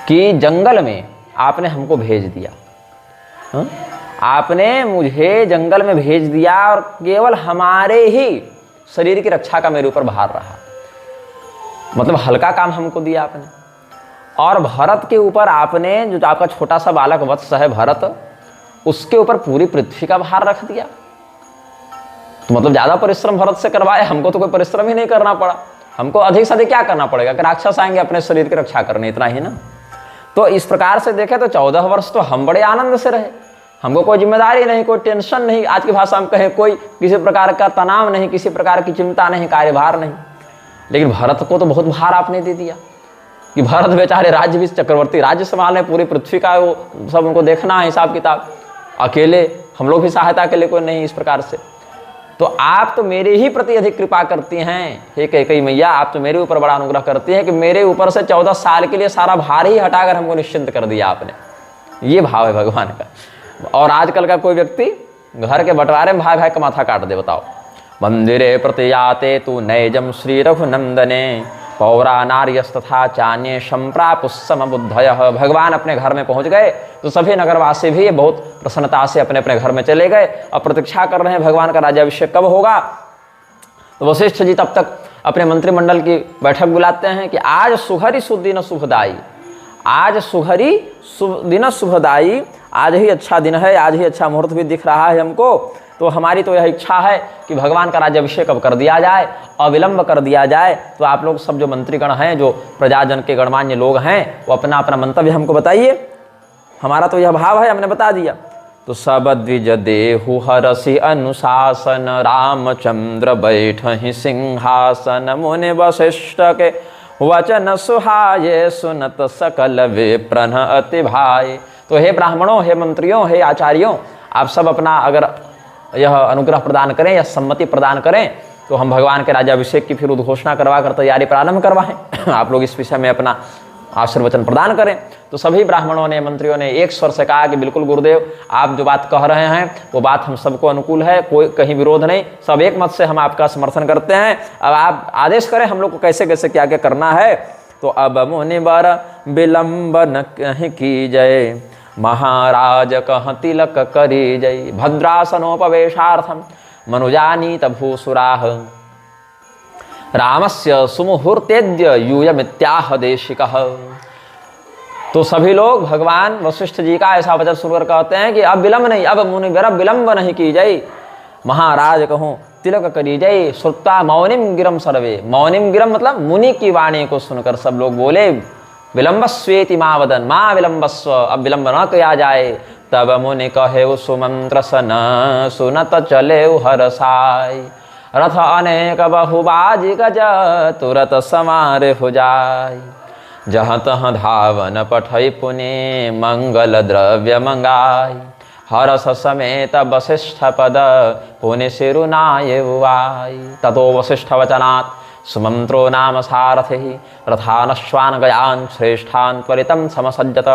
कि जंगल में आपने हमको भेज दिया आपने मुझे जंगल में भेज दिया और केवल हमारे ही शरीर की रक्षा का मेरे ऊपर भार रहा, मतलब हल्का काम हमको दिया आपने। और भरत के ऊपर आपने, जो आपका छोटा सा बालक वत्स है भरत, उसके ऊपर पूरी पृथ्वी का भार रख दिया। तो मतलब ज्यादा परिश्रम भरत से करवाए, हमको तो कोई परिश्रम ही नहीं करना पड़ा। हमको अधिक से अधिक क्या करना पड़ेगा कि राक्षस आएंगे अपने शरीर की रक्षा करने, इतना ही ना। तो इस प्रकार से देखें तो 14 वर्ष तो हम बड़े आनंद से रहे, हमको कोई जिम्मेदारी नहीं, कोई टेंशन नहीं, आज की भाषा में कहें कोई किसी प्रकार का तनाव नहीं, किसी प्रकार की चिंता नहीं, कार्यभार नहीं। लेकिन भरत को तो बहुत भार आपने दे दिया कि भरत बेचारे राज्य भी चक्रवर्ती राज्य संभालने, पूरी पृथ्वी का वो सब उनको देखना है हिसाब किताब, अकेले हम लोग भी सहायता के लिए कोई नहीं। इस प्रकार से तो आप तो मेरे ही प्रति अधिक कृपा करती हैं हे कैकेयी मैया, आप तो मेरे ऊपर बड़ा अनुग्रह करती हैं कि मेरे ऊपर से 14 साल के लिए सारा भार ही हटाकर हमको निश्चिंत कर दिया आपने। ये भाव है भगवान का। और आजकल का कोई व्यक्ति घर के बंटवारे में भाई भाई का माथा काट दे, बताओ। मंदिरे प्रतियाते तू नैजम श्री रघुनंदने पौरा नार्यस्तथा चान्य संप्रापुस्सम बुद्धय। भगवान अपने घर में पहुंच गए तो सभी नगरवासी भी बहुत प्रसन्नता से अपने अपने घर में चले गए और प्रतीक्षा कर रहे हैं भगवान का राज्याभिषेक कब होगा। तो वशिष्ठ जी तब तक अपने मंत्रिमंडल की बैठक बुलाते हैं कि आज सुघरी सुदिन शुभदाई, आज सुघरी दिन शुभदाई, आज ही अच्छा दिन है, आज ही अच्छा मुहूर्त भी दिख रहा है हमको। तो हमारी तो यह इच्छा है कि भगवान का राज्याभिषेक अब कर दिया जाए, अविलंब कर दिया जाए। तो आप लोग सब जो मंत्रीगण हैं, जो प्रजाजन के गणमान्य लोग हैं, वो अपना अपना मंतव्य हमको बताइए। हमारा तो यह भाव है, हमने बता दिया। तो सब द्विज देहु हरसि अनुशासन, रामचंद्र बैठहि सिंहासन, मुनि वशिष्ठ के वचन सुहाये, सुनत सकल विप्रन अति भाई। तो हे ब्राह्मणों, हे मंत्रियों, हे आचार्यों, आप सब अपना अगर यह अनुग्रह प्रदान करें या सम्मति प्रदान करें तो हम भगवान के राज्याभिषेक की फिर उद्घोषणा करवा कर तैयारी प्रारंभ करवाएं। आप लोग इस विषय में अपना आशीर्वचन प्रदान करें। तो सभी ब्राह्मणों ने, मंत्रियों ने एक स्वर से कहा कि बिल्कुल गुरुदेव, आप जो बात कह रहे हैं वो बात हम सबको अनुकूल है, कोई कहीं विरोध नहीं, सब एक मत से हम आपका समर्थन करते हैं। अब आप आदेश करें हम लोग को कैसे कैसे क्या क्या करना है। तो अब मुनिवर विलंब न की जय, महाराज कह तिलक करी जय, भद्रासनोपवेशार्थम मनुजानीत भूसुराः, रामस्य सुमुहूर्तेद्य यूयमित्याह देशिकः। तो सभी लोग भगवान वशिष्ठ जी का ऐसा वचन सुनकर कहते हैं कि अब विलंब नहीं, अब मुनिवर विलंब नहीं की जय, महाराज कहूँ तिलक करी जय। श्रुत्वा मौनिम गिरम सर्वे, मौनिम गिरम मतलब मुनि की वाणी को सुनकर सब लोग बोले विलंबस्वेति माँ वदन, माँ विलंबस्व, अब विलंब न किया जाए। तब मुनि कहे सुमंत्र सन, सुनत चले हरसाई, रथ अनेक बहुबाजी गज, तुरत समारे हो जाय, जहाँ तहाँ धावन पठई पुने, मंगल द्रव्य मंगाई, हरस समेत वशिष्ठ पद, पुनि सिरुनाय उवाई। ततो वशिष्ठ वचनात् सुमंत्रो नाम सारथि, रथानश्वान गयान श्रेष्ठान त्वरितम समसज्जत।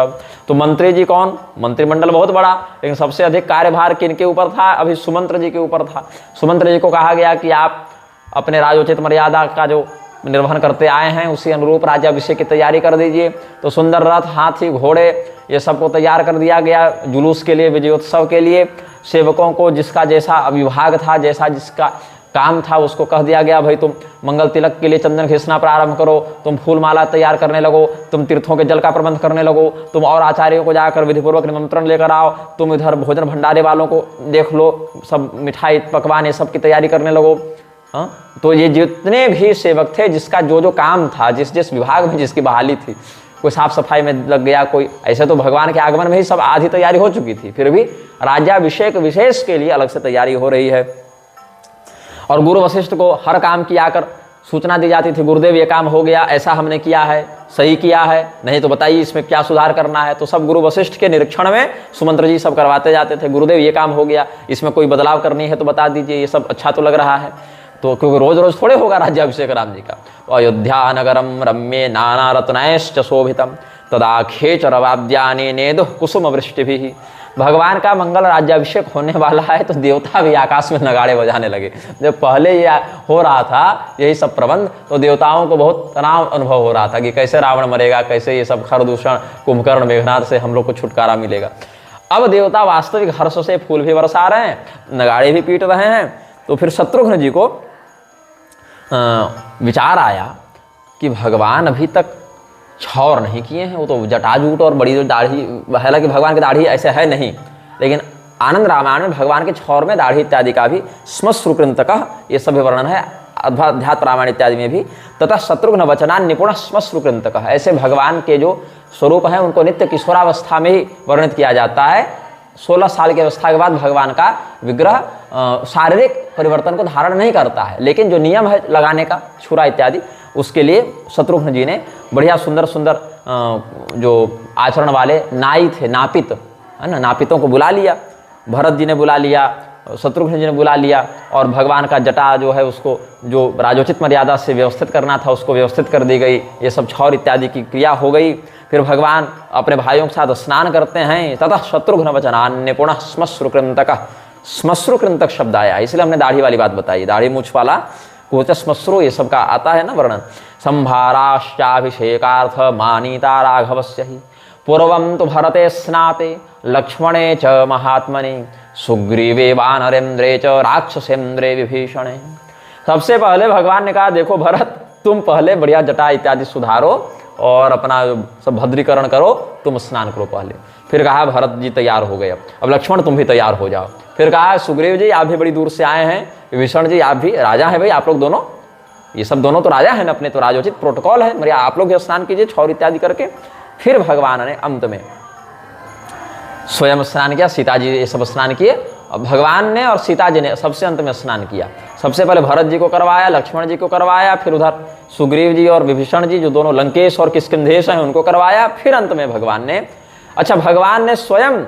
तो मंत्री जी कौन, मंत्रिमंडल बहुत बड़ा, लेकिन सबसे अधिक कार्यभार किनके ऊपर था, अभी सुमंत्र जी के ऊपर था। सुमंत्र जी को कहा गया कि आप अपने राजोचित मर्यादा का जो निर्वहन करते आए हैं उसी अनुरूप राज्याभिषेक की तैयारी कर दीजिए। तो सुंदर रथ, हाथी, घोड़े, ये सबको तैयार कर दिया गया जुलूस के लिए, विजयोत्सव के लिए। सेवकों को जिसका जैसा विभाग था, जैसा जिसका काम था, उसको कह दिया गया भाई तुम मंगल तिलक के लिए चंदन घिसना प्रारंभ करो, तुम फूल माला तैयार करने लगो, तुम तीर्थों के जल का प्रबंध करने लगो, तुम और आचार्यों को जाकर विधिपूर्वक निमंत्रण लेकर आओ, तुम इधर भोजन भंडारे वालों को देख लो, सब मिठाई पकवान ये सब की तैयारी करने लगो। तो ये जितने भी सेवक थे, जिसका जो जो काम था, जिस जिस विभाग में जिसकी बहाली थी, कोई साफ सफाई में लग गया, कोई ऐसे, तो भगवान के आगमन में ही सब आधी तैयारी हो चुकी थी, फिर भी राज्याभिषेक विशेष के लिए अलग से तैयारी हो रही है। और गुरु वशिष्ठ को हर काम की आकर सूचना दी जाती थी, गुरुदेव ये काम हो गया, ऐसा हमने किया है, सही किया है, नहीं तो बताइए इसमें क्या सुधार करना है। तो सब गुरु वशिष्ठ के निरीक्षण में सुमंत्र जी सब करवाते जाते थे, गुरुदेव ये काम हो गया, इसमें कोई बदलाव करनी है तो बता दीजिए, ये सब अच्छा तो लग रहा है। तो क्योंकि रोज रोज थोड़े होगा राज्याभिषेक राम जी का। तो अयोध्या नगरम रम्ये नाना रत्नैश्च शोभितम, तदा खेचरवाद्यानि नेदुः कुसुम वृष्टि भी। भगवान का मंगल राज्याभिषेक होने वाला है तो देवता भी आकाश में नगाड़े बजाने लगे। जब पहले ये हो रहा था यही सब प्रबंध, तो देवताओं को बहुत तनाव अनुभव हो रहा था कि कैसे रावण मरेगा, कैसे ये सब खरदूषण, कुंभकर्ण, मेघनाद से हम लोग को छुटकारा मिलेगा। अब देवता वास्तविक हर्ष से फूल भी बरसा रहे हैं, नगाड़े भी पीट रहे हैं। तो फिर शत्रुघ्न जी को विचार आया कि भगवान अभी तक छौर नहीं किए हैं, वो तो जटाजूट और बड़ी दाढ़ी, हालांकि भगवान की दाढ़ी ऐसे है नहीं, लेकिन आनंद रामायण में भगवान के छौर में दाढ़ी इत्यादि का भी श्मश्रुकृन्तकः ये सभी वर्णन है, अध्यात्म रामायण इत्यादि में भी। तथा शत्रुघ्न वचनान निपुण श्मश्रुकृन्तकः, ऐसे भगवान के जो स्वरूप हैं उनको नित्य किशोरावस्था में ही वर्णित किया जाता है। 16 साल की अवस्था के बाद भगवान का विग्रह शारीरिक परिवर्तन को धारण नहीं करता है, लेकिन जो नियम है लगाने का छुरा इत्यादि, उसके लिए शत्रुघ्न जी ने बढ़िया सुंदर सुंदर जो आचरण वाले नाई थे, नापित है ना, नापितों को बुला लिया। भरत जी ने बुला लिया, शत्रुघ्न जी ने बुला लिया, और भगवान का जटा जो है उसको जो राजोचित मर्यादा से व्यवस्थित करना था उसको व्यवस्थित कर दी गई। ये सब छौर इत्यादि की क्रिया हो गई। फिर भगवान अपने भाइयों के साथ स्नान करते हैं। ततः शत्रुघ्न वचनान निपुण श्मश्रुकृन्तकः, श्मश्रुकृन्तक शब्द आया, इसलिए हमने दाढ़ी वाली बात बताई, दाढ़ी मूछ वाला कोच श्मश्रु ये सब का आता है ना वर्णन। संभाराश्चाभिषेकार्थ मानीता राघवस्य ही पूर्वं तो भरते स्नाते लक्ष्मणे च महात्मने सुग्रीवे वानरेन्द्रे च राक्षसेन्द्रे विभीषणे। सबसे पहले भगवान ने कहा देखो भरत, तुम पहले बढ़िया जटा इत्यादि सुधारो और अपना सब भद्रीकरण करो, तुम स्नान करो पहले। फिर कहा भरत जी तैयार हो गए, अब लक्ष्मण तुम भी तैयार हो जाओ। फिर कहा सुग्रीव जी आप भी बड़ी दूर से आए हैं, विभीषण जी आप भी राजा हैं भाई, आप लोग दोनों, ये सब दोनों तो राजा हैं ना, अपने तो राजोचित प्रोटोकॉल है, मेरे आप लोग भी स्नान कीजिए छौर इत्यादि करके। फिर भगवान ने अंत में स्वयं स्नान किया, सीता जी ये सब स्नान किए, भगवान ने और सीता जी ने सबसे अंत में स्नान किया। सबसे पहले भरत जी को करवाया, लक्ष्मण जी को करवाया, फिर उधर सुग्रीव जी और विभीषण जी जो दोनों लंकेश और किष्किंधेश हैं उनको करवाया, फिर अंत में भगवान ने, अच्छा भगवान ने स्वयं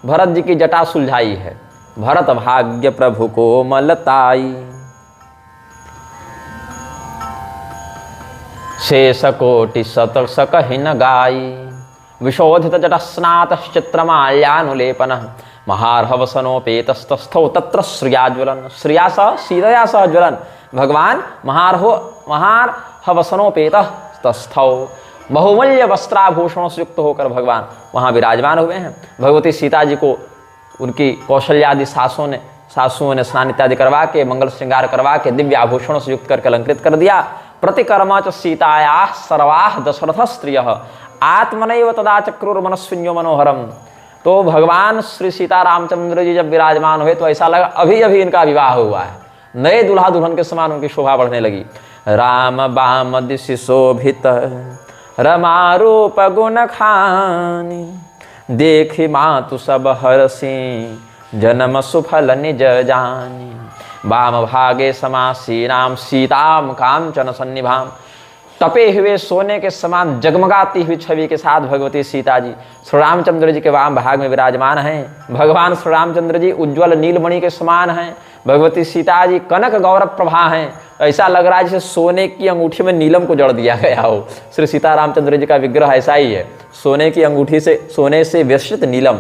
भरत जी की जटा सुलझाई है। भरत भाग्य प्रभु को मलताई शेष कोटि सत सकहिन गाई विशोधित जट स्नात चित्रमाल्यानुलेपन महार्हवसनोपेतस्तस्थौ तत्र श्रियाज्वलन, श्रिया सह सीतया सह ज्वलन। भगवान महार्हवसनोपेतस्तस्थौ बहुमूल्य वस्त्राभूषणों से युक्त होकर भगवान वहाँ विराजमान हुए हैं। भगवती सीता जी को उनकी कौशल्यादि सासुओं ने स्नान इत्यादि करवा के, मंगल श्रृंगार करवा के, दिव्य आभूषणों से युक्त करके अलंकृत कर दिया। प्रतिकर्मा च सीताया सर्वाः दशरथ स्त्रियः आत्मनैव तदा चक्रुर्मनस्विन्यो मनोहरम। तो भगवान श्री सीता रामचंद्र जी जब विराजमान हुए तो ऐसा लगा अभी अभी इनका विवाह हुआ है, नए दुल्हा दुल्हन के समान उनकी शोभा बढ़ने लगी। राम बाम दिशि शोभित रमारूप गुण खानी देखी मातु सब हरसी जन्म सुफल निज जानी वाम भागे समासीनाम सीताम कांचन सन्निभाम। तपे हुए सोने के समान जगमगाती हुई छवि के साथ भगवती सीता जी श्री रामचंद्र जी के वाम भाग में विराजमान हैं। भगवान श्री रामचंद्र जी उज्ज्वल नीलमणि के समान हैं, भगवती सीता जी कनक गौरव प्रभा हैं। ऐसा लग रहा है जैसे सोने की अंगूठी में नीलम को जड़ दिया गया हो। श्री सीता रामचंद्र जी का विग्रह ऐसा ही है, सोने की अंगूठी से, सोने से व्यवस्थित नीलम,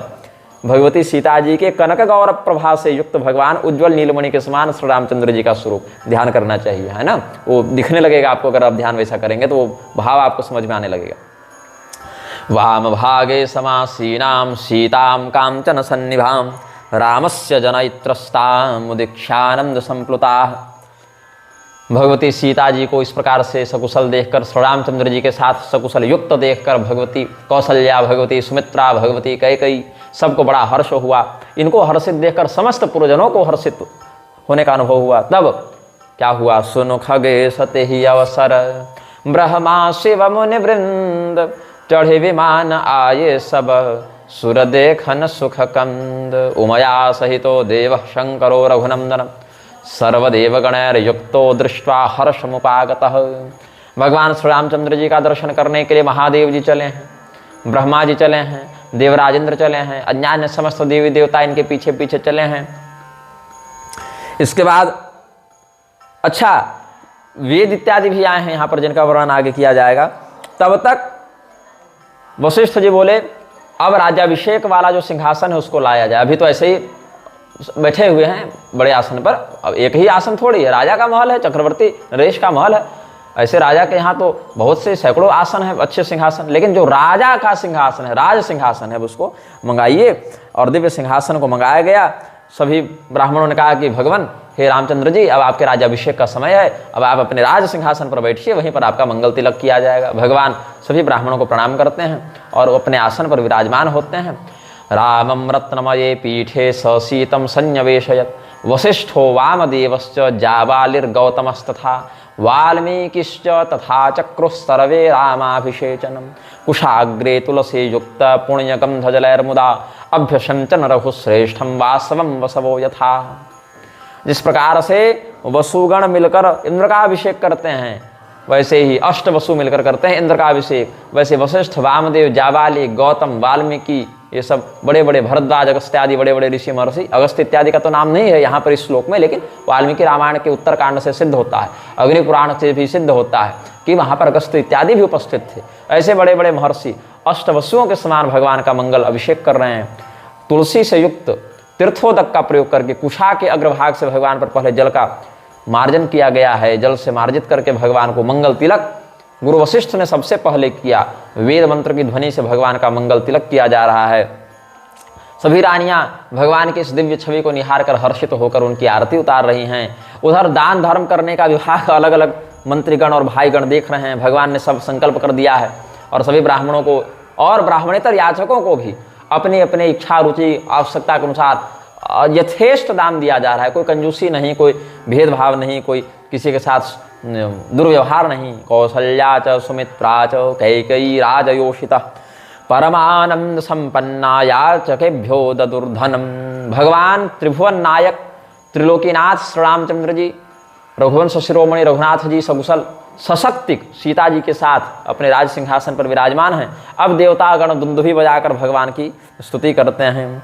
भगवती सीता जी के कनक गौरव प्रभा से युक्त भगवान उज्ज्वल नीलमणि के समान श्री रामचंद्र जी का स्वरूप ध्यान करना चाहिए, है ना। वो दिखने लगेगा आपको, अगर आप ध्यान वैसा करेंगे तो वो भाव आपको समझ में आने लगेगा। वाम भागे समासीनाम सीताम कांचन सन्निभाम रामस्य जनयित्रस्ताम उदीक्षानंद संप्लुता। भगवती सीता जी को इस प्रकार से सकुशल देखकर, श्री रामचंद्र जी के साथ सकुशल युक्त देखकर भगवती कौशल्या, भगवती सुमित्रा, भगवती कैकेयी सबको बड़ा हर्ष हुआ। इनको हर्षित देखकर समस्त पुरजनों को हर्षित होने का अनुभव हुआ। तब क्या हुआ, सुनु खगे सते ही अवसर ब्रह्मा शिव मुनि वृंद चढ़े विमान आये सब सुर देखन सुख कंद उमया सहितो देव शंकरो रघुनंदन सर्वदेव गणैर युक्तो दृष्ट्वा हर्षमुपागतः। भगवान श्री रामचंद्र जी का दर्शन करने के लिए महादेव जी चले हैं, ब्रह्मा जी चले हैं, देवराजेंद्र चले हैं, अन्यान्य समस्त देवी देवता इनके पीछे पीछे चले हैं। इसके बाद अच्छा वेद इत्यादि भी आए हैं यहाँ पर, जिनका वर्णन आगे किया जाएगा। तब तक वशिष्ठ जी बोले अब राज्याभिषेक वाला जो सिंहासन है उसको लाया जाए। अभी तो ऐसे ही बैठे हुए हैं बड़े आसन पर, अब एक ही आसन थोड़ी है, राजा का महल है, चक्रवर्ती नरेश का महल है, ऐसे राजा के यहाँ तो बहुत से सैकड़ों आसन हैं, अच्छे सिंहासन, लेकिन जो राजा का सिंहासन है, राज सिंहासन है, उसको मंगाइए। और दिव्य सिंहासन को मंगाया गया। सभी ब्राह्मणों ने कहा कि भगवान हे रामचंद्र जी, अब आपके राज्याभिषेक का समय है, अब आप अपने राज सिंहासन पर बैठिए, वहीं पर आपका मंगल तिलक किया जाएगा। भगवान सभी ब्राह्मणों को प्रणाम करते हैं और अपने आसन पर विराजमान होते हैं। रामं रत्नमये पीठे ससीतं सन्निवेशयत् वसिष्ठो वामदेवश्च जाबालिर्गौतमस्तथा वाल्मीकिश्च तथा चक्रुस्तर्वे रामाभिषेचनम् कुशाग्रे तुलसी युक्त पुण्यगन्धजलैर्मुदा अभ्यसंचन रघुश्रेष्ठं वासवं वसवो यथा। जिस प्रकार से वसुगण मिलकर इंद्र का अभिषेक करते हैं, वैसे ही अष्ट वसु मिलकर करते हैं इंद्र का अभिषेक। वैसे वशिष्ठ, वामदेव, जाबाली, गौतम, वाल्मीकि, ये सब बड़े बड़े, भरद्वाज, अगस्त्य आदि बड़े बड़े ऋषि महर्षि, अगस्त्य इत्यादि का तो नाम नहीं है यहाँ पर इस श्लोक में, लेकिन वाल्मीकि रामायण के उत्तरकांड से सिद्ध होता है, अग्नि पुराण से भी सिद्ध होता है कि वहाँ पर अगस्त्य इत्यादि भी उपस्थित थे। ऐसे बड़े बड़े महर्षि अष्ट वसुओं के समान भगवान का मंगल अभिषेक कर रहे हैं। तुलसी से युक्त तीर्थोदक का प्रयोग करके कुशा के अग्रभाग से भगवान पर पहले जल का मार्जन किया गया है। जल से मार्जित करके भगवान को मंगल तिलक गुरु वशिष्ठ ने सबसे पहले किया। वेद मंत्र की ध्वनि से भगवान का मंगल तिलक किया जा रहा है। सभी रानियां भगवान की इस दिव्य छवि को निहार कर हर्षित होकर उनकी आरती उतार रही हैं। उधर दान धर्म करने का विभाग अलग अलग मंत्रीगण और भाईगण देख रहे हैं। भगवान ने सब संकल्प कर दिया है और सभी ब्राह्मणों को और ब्राह्मणेतर याचकों को भी अपनी अपनी इच्छा, रुचि, आवश्यकता के अनुसार यथेष्ट दान दिया जा रहा है। कोई कंजूसी नहीं, कोई भेदभाव नहीं, कोई किसी के साथ दुर्व्यवहार नहीं। कौसल्या च सुमित्रा च कैकेयी राजयोषिता परमानंद संपन्ना याचकेभ्यो ददुर्धनम। भगवान त्रिभुवन नायक त्रिलोकीनाथ श्री रामचंद्र जी, रघुवंश शिरोमणि रघुनाथ जी सकुशल सशक्तिक सीता जी के साथ अपने राज सिंहासन पर विराजमान हैं। अब देवतागण दुंदुभि बजाकर भगवान की स्तुति करते हैं।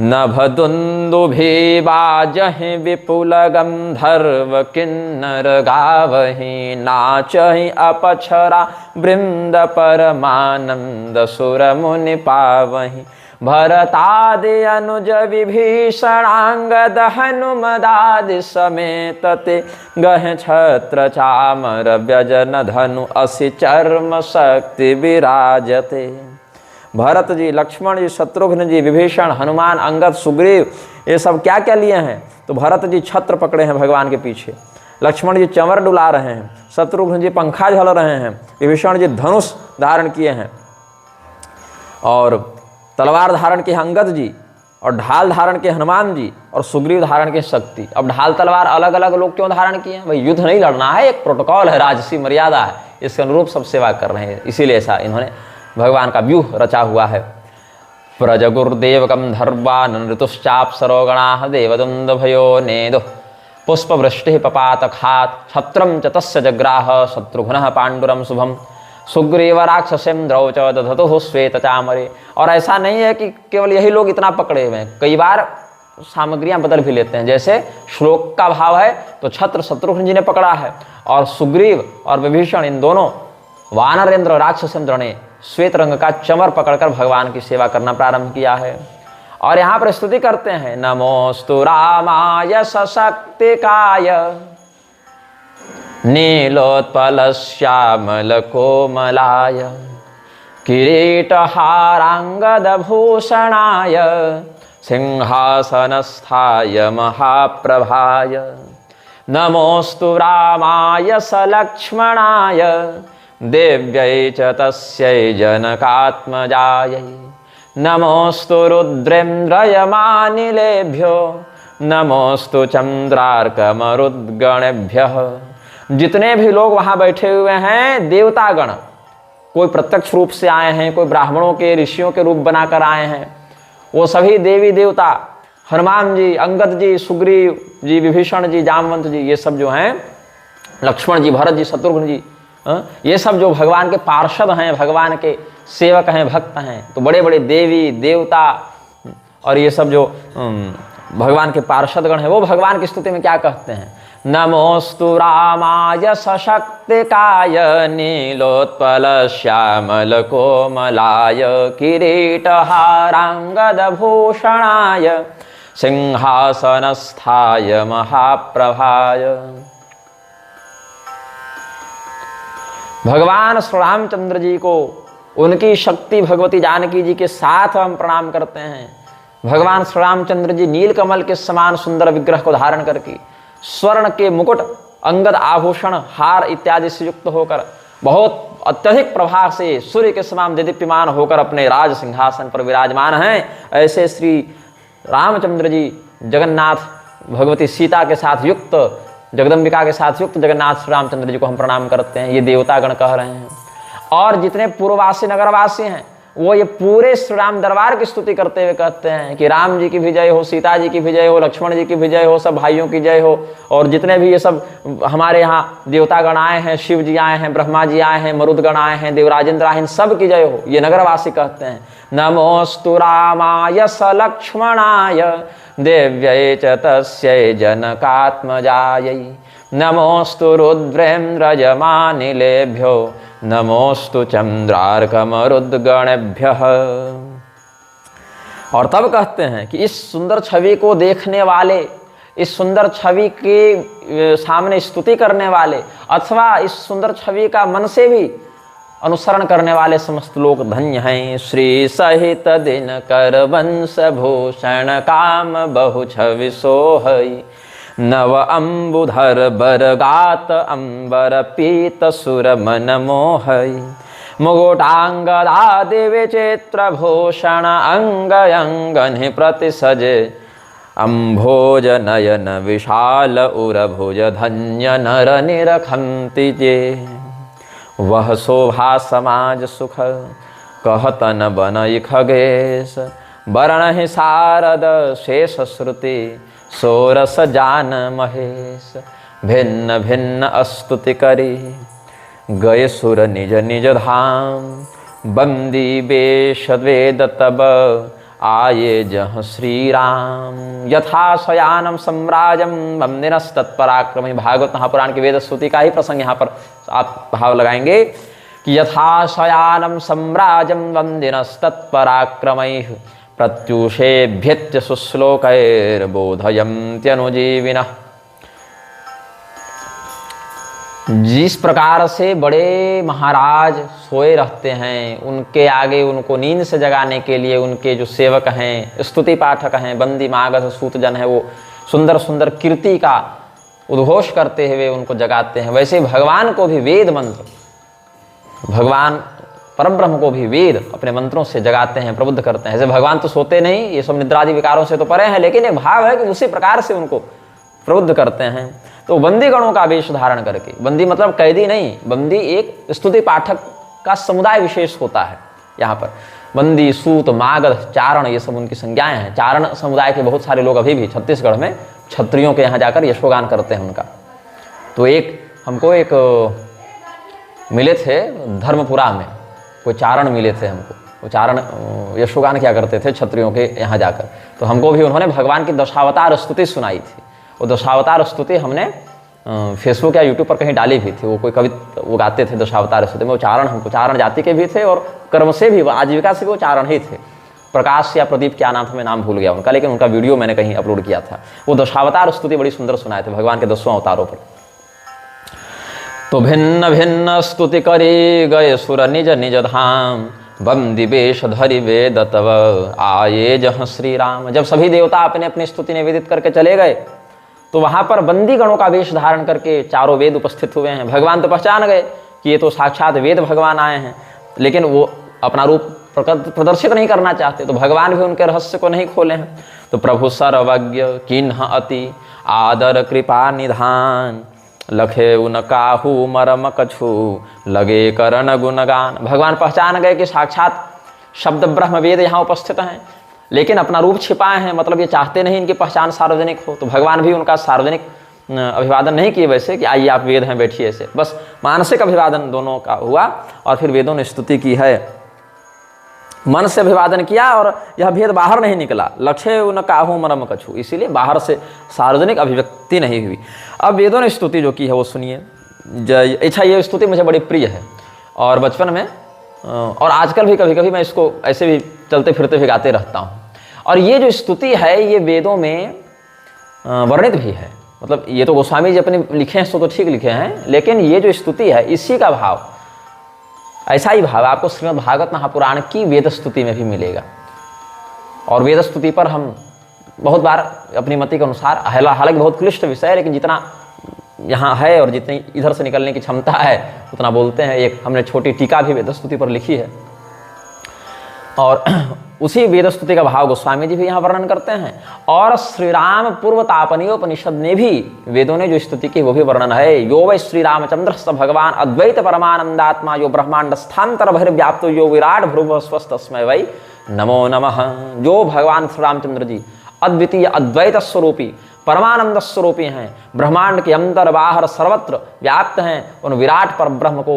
नभदुन्दुभि बाजहि विपुल गंधर्व किन्नर गावहि नाचहि अपक्षरा वृंद परमानंद सुर मुनि पावहि भरतादि अनुज विभीषणांगद हनुमदादि समेत ते गह छत्र चामर व्यजन धनु असि चर्म शक्ति विराजते। भरत जी, लक्ष्मण जी, शत्रुघ्न जी, विभीषण, हनुमान, अंगद, सुग्रीव, ये सब क्या क्या लिए हैं? तो भरत जी छत्र पकड़े हैं भगवान के पीछे, लक्ष्मण जी चंवर डुला रहे हैं, शत्रुघ्न जी पंखा झल रहे हैं, विभीषण जी धनुष धारण किए हैं और तलवार धारण के अंगद जी, और ढाल धारण के हनुमान जी, और सुग्रीव धारण के शक्ति। अब ढाल तलवार अलग अलग लोग क्यों धारण किए हैं? भाई युद्ध नहीं लड़ना है, एक प्रोटोकॉल है, राजसी मर्यादा है, इसके अनुरूप सब सेवा कर रहे हैं, इसीलिए ऐसा इन्होंने भगवान का व्यूह रचा हुआ है। प्रजगुर्देवकम धर्वान ऋतुश्चाप सरोगणा देवदुंद भयो नेदु पुष्पवृष्टि पपात खात छत्रम च तस्य जग्राह शत्रुघ्नः पांडुरम शुभम सुग्रीव राक्षसेम द्रौ च दधतुः श्वेत चामरे। और ऐसा नहीं है कि केवल यही लोग इतना पकड़े हुए हैं, कई बार सामग्रियां बदल भी लेते हैं। जैसे श्लोक का भाव है तो छत्र शत्रुघ्न जी ने पकड़ा है, और सुग्रीव और विभीषण इन दोनों वानरेंद्र राक्षसेंद्र ने श्वेत रंग का चमर पकड़कर भगवान की सेवा करना प्रारंभ किया है। और यहाँ पर स्तुति करते हैं, नमोस्तु रामाय सशक्तिकाय नीलोत्पल श्यामल कोमलाय किरीटहारांगद भूषणाय सिंहासनस्थाय महाप्रभाय नमोस्तु रामाय सलक्ष्मणाय देव्यै च तस्यै जनकात्मजायै नमोस्तु रुद्रेन्द्रयमानिलेभ्यो नमोस्तु चंद्रार्कमरुद्गणेभ्यः। जितने भी लोग वहाँ बैठे हुए हैं देवतागण, कोई प्रत्यक्ष रूप से आए हैं, कोई ब्राह्मणों के ऋषियों के रूप बनाकर आए हैं, वो सभी देवी देवता, हनुमान जी, अंगद जी, सुग्रीव जी, विभीषण जी, जामवंत जी, ये सब जो हैं, लक्ष्मण जी, भरत जी, शत्रुघ्न जी, ये सब जो भगवान के पार्षद हैं, भगवान के सेवक हैं, भक्त हैं, तो बड़े बड़े देवी देवता और ये सब जो भगवान के पार्षदगण हैं, वो भगवान की स्तुति में क्या कहते हैं? नमोस्तु रामाय सशक्तिकाय नीलोत्पल श्यामल कोमलाय किरीटहारांगद भूषणाय सिंहासनस्थाय महाप्रभाय। भगवान श्री रामचंद्र जी को उनकी शक्ति भगवती जानकी जी के साथ हम प्रणाम करते हैं। भगवान श्री रामचंद्र जी नीलकमल के समान सुंदर विग्रह को धारण करके स्वर्ण के मुकुट, अंगद आभूषण, हार इत्यादि से युक्त होकर बहुत अत्यधिक प्रभाव से सूर्य के समान दीप्यमान होकर अपने राज सिंहासन पर विराजमान हैं। ऐसे श्री रामचंद्र जी जगन्नाथ भगवती सीता के साथ युक्त, जगदम्बिका के साथ युक्त जगन्नाथ श्री रामचंद्र जी को हम प्रणाम करते हैं। ये देवतागण कह रहे हैं। और जितने पूर्ववासी नगरवासी हैं वो ये पूरे श्री राम दरबार की स्तुति करते हुए कहते हैं कि राम जी की भी जय हो, सीता जी की भी जय हो, लक्ष्मण जी की भी जय हो, सब भाइयों की जय हो। और जितने भी ये सब हमारे यहाँ देवतागण आए हैं, शिव जी आए हैं, ब्रह्मा जी आए हैं, मरुदगण आए हैं, देवराजेंद्र आए हैं, सब की जय हो, ये नगरवासी कहते हैं। नमोस्तु रामाय स लक्ष्मणाय देव्यै च तस्यै जनकात्मजायै नमोस्तु रुद्रेन्द्रयमानिलेभ्यो नमोस्तु चंद्रार्कमरुद्गणेभ्यः। और तब कहते हैं कि इस सुंदर छवि को देखने वाले, इस सुंदर छवि के सामने स्तुति करने वाले अथवा इस सुंदर छवि का मन से भी अनुसरण करने वाले समस्त लोग धन्य हैं। श्री सहित दिनकर वंश भूषण काम बहु छवि सोहई नव अम्बुधर बरगात अंबर पीत सुर मन मोहई मुगुटांगदा विचित्र भूषण अंग अंगनि प्रति सजे अम्भोज नयन विशाल उरभुज धन्य नर निरखंति जे वह शोभा समाज सुख कहतन बनई खगेश वर्ण शारद शेष श्रुति सोरस जान महेश भिन्न भिन्न स्तुति करी गए सुर निज निज धाम बंदी बेश वेद तब आये जह श्री राम यथा शयानम सम्राजम वंदिनस्तत्पराक्रमी। भागवत महापुराण के वेद स्तुति का ही प्रसंग यहाँ पर आप भाव लगाएंगे कि यथा शयानम सम्राजम वंदिनस्तत्पराक्रमै प्रत्युषेभ्यत्य सुश्लोकैर्बोधयन्त्यनुजीविनः। जिस प्रकार से बड़े महाराज सोए रहते हैं, उनके आगे उनको नींद से जगाने के लिए उनके जो सेवक हैं, स्तुति पाठक हैं, बंदी मागध सूतजन है, वो सुंदर सुंदर कीर्ति का उद्घोष करते हुए उनको जगाते हैं, वैसे भगवान को भी वेद मंत्र, भगवान परब्रह्म को भी वेद अपने मंत्रों से जगाते हैं, प्रबुद्ध करते हैं। ऐसे भगवान तो सोते नहीं, ये सब निद्रादि विकारों से तो परे हैं, लेकिन एक भाव है कि उसी प्रकार से उनको प्रबुद्ध करते हैं। तो बंदी गणों का वेश धारण करके, बंदी मतलब कैदी नहीं, बंदी एक स्तुति पाठक का समुदाय विशेष होता है। यहाँ पर बंदी, सूत, मागध, चारण, ये सब उनकी संज्ञाएं हैं। चारण समुदाय के बहुत सारे लोग अभी भी छत्तीसगढ़ में क्षत्रियों के यहाँ जाकर यशोगान करते हैं उनका। तो हमको एक मिले थे धर्मपुरा में, कोई चारण मिले थे हमको, वो चारण यशोगान क्या करते थे क्षत्रियों के यहाँ जाकर। तो हमको भी उन्होंने भगवान की दशावतार स्तुति सुनाई थी। वो दशावतार स्तुति हमने फेसबुक या यूट्यूब पर कहीं डाली भी थी। वो कोई कवि वो गाते थे दशावतार स्तुति में। वो चारण, हमको चारण जाति के भी थे और कर्म से भी, आजीविका से भी वो चारण ही थे। प्रकाश या प्रदीप क्या नाम था, मैं नाम भूल गया उनका, लेकिन उनका वीडियो मैंने कहीं अपलोड किया था। वो दशावतार स्तुति बड़ी सुंदर सुनाए थे भगवान के 10 अवतारों पर। तो भिन्न भिन्न स्तुति करे गए सुर निज निज धाम बंदी वेश धरि वेद तव आये जहाँ श्री राम। जब सभी देवता अपने अपनी स्तुति निवेदित करके चले गए तो वहाँ पर बंदी गणों का वेश धारण करके चारों वेद उपस्थित हुए हैं। भगवान तो पहचान गए कि ये तो साक्षात वेद भगवान आए हैं, लेकिन वो अपना रूप प्रदर्शित नहीं करना चाहते, तो भगवान भी उनके रहस्य को नहीं खोले हैं। तो प्रभु सर्वज्ञ किन्ह अति आदर कृपा निधान लखे उन काहू मरम कछु लगे करण गुणगान। भगवान पहचान गए कि साक्षात शब्द ब्रह्म वेद यहाँ उपस्थित हैं, लेकिन अपना रूप छिपाए हैं, मतलब ये चाहते नहीं इनकी पहचान सार्वजनिक हो। तो भगवान भी उनका सार्वजनिक अभिवादन नहीं किए वैसे कि आइए आप वेद हैं बैठिए, ऐसे बस मानसिक अभिवादन दोनों का हुआ। और फिर वेदों ने स्तुति की है, मन से अभिवादन किया, और यह भेद बाहर नहीं निकला। लक्ष्य उन काहू मरम कछु, इसीलिए बाहर से सार्वजनिक अभिव्यक्ति नहीं हुई। अब वेदों ने स्तुति जो की है वो सुनिए। अच्छा, ये स्तुति मुझे बड़ी प्रिय है और बचपन में और आजकल भी कभी कभी मैं इसको ऐसे भी चलते फिरते भी गाते रहता हूँ। और ये जो स्तुति है ये वेदों में वर्णित भी है, मतलब ये तो गोस्वामी जी अपने लिखे हैं तो ठीक लिखे हैं, लेकिन ये जो स्तुति है इसी का भाव ऐसा ही भाव आपको श्रीमद् भागवत महापुराण की वेद स्तुति में भी मिलेगा। और वेद स्तुति पर हम बहुत बार अपनी मति के अनुसार, हालांकि बहुत क्लिष्ट विषय है, लेकिन जितना यहाँ है और जितनी इधर से निकलने की क्षमता है उतना बोलते हैं। एक हमने छोटी टीका भी वेद स्तुति पर लिखी है, और उसी वेद स्तुति का भाव गोस्वामी जी भी यहाँ वर्णन करते हैं। और श्री राम पूर्व तापनीयोपनिषद में भी वेदों ने जो स्तुति की वो भी वर्णन है। यो वै श्री रामचंद्र स भगवान अद्वैत परमानंदात्मा यो ब्रह्मांड स्थान्तर बहिर्व्याप्तो यो विराट भ्रुव स्वस्तस्मै वै नमो नमः। जो भगवान श्री रामचंद्र जी अद्वितीय अद्वैत स्वरूपी परमानंद स्वरूपी हैं, ब्रह्मांड के अंदर बाहर सर्वत्र व्याप्त हैं, उन विराट पर ब्रह्म को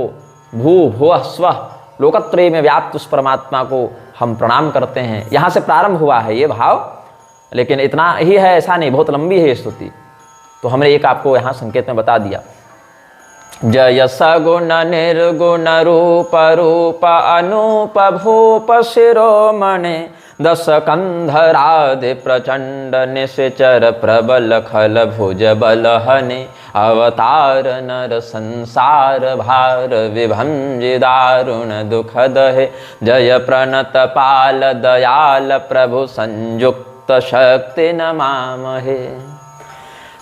भू भुवः स्वः लोकत्रय में व्याप्त उस परमात्मा को हम प्रणाम करते हैं। यहाँ से प्रारंभ हुआ है ये भाव, लेकिन इतना ही है ऐसा नहीं, बहुत लंबी है ये स्तुति, तो हमने एक आपको यहाँ संकेत में बता दिया। जय सगुण निर्गुण रूप रूप अनूप भूप शिरोमणे दश कंधरादि प्रचंड निश्चर प्रबल खल भुज बलहने अवतार नर संसार भार विभंजि दारुण दुखद है। जय प्रणत पाल दयाल प्रभु संयुक्त शक्ति नमामहे।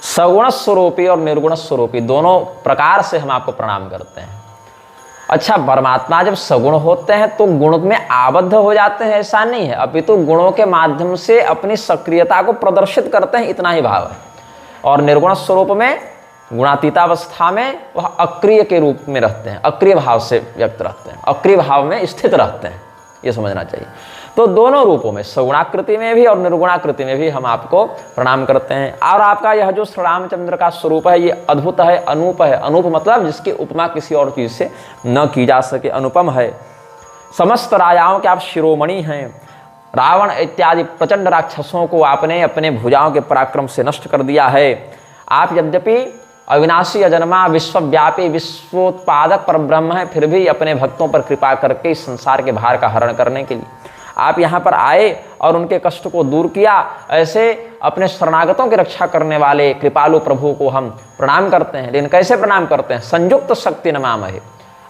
सगुण स्वरूपी और निर्गुण स्वरूपी दोनों प्रकार से हम आपको प्रणाम करते हैं। अच्छा, परमात्मा जब सगुण होते हैं तो गुण में आबद्ध हो जाते हैं ऐसा नहीं है, अपितु गुणों के माध्यम से अपनी सक्रियता को प्रदर्शित करते हैं, इतना ही भाव है। और निर्गुण स्वरूप में गुणातीतावस्था में वह अक्रिय के रूप में रहते हैं, अक्रिय भाव से व्यक्त रहते हैं, अक्रिय भाव में स्थित रहते हैं, ये समझना चाहिए। तो दोनों रूपों में, सगुणाकृति में भी और निर्गुणाकृति में भी हम आपको प्रणाम करते हैं। और आपका यह जो श्री रामचंद्र का स्वरूप है ये अद्भुत है, अनूप है। अनूप मतलब जिसकी उपमा किसी और चीज से न की जा सके, अनुपम है। समस्त राजाओं के आप शिरोमणि हैं। रावण इत्यादि प्रचंड राक्षसों को आपने अपने भुजाओं के पराक्रम से नष्ट कर दिया है। आप यद्यपि अविनाशी अजन्मा विश्वव्यापी विश्वोत्पादक परब्रह्म है, फिर भी अपने भक्तों पर कृपा करके इस संसार के भार का हरण करने के लिए आप यहाँ पर आए और उनके कष्ट को दूर किया। ऐसे अपने शरणागतों की रक्षा करने वाले कृपालु प्रभु को हम प्रणाम करते हैं। लेकिन कैसे प्रणाम करते हैं? संयुक्त शक्ति नमामहे।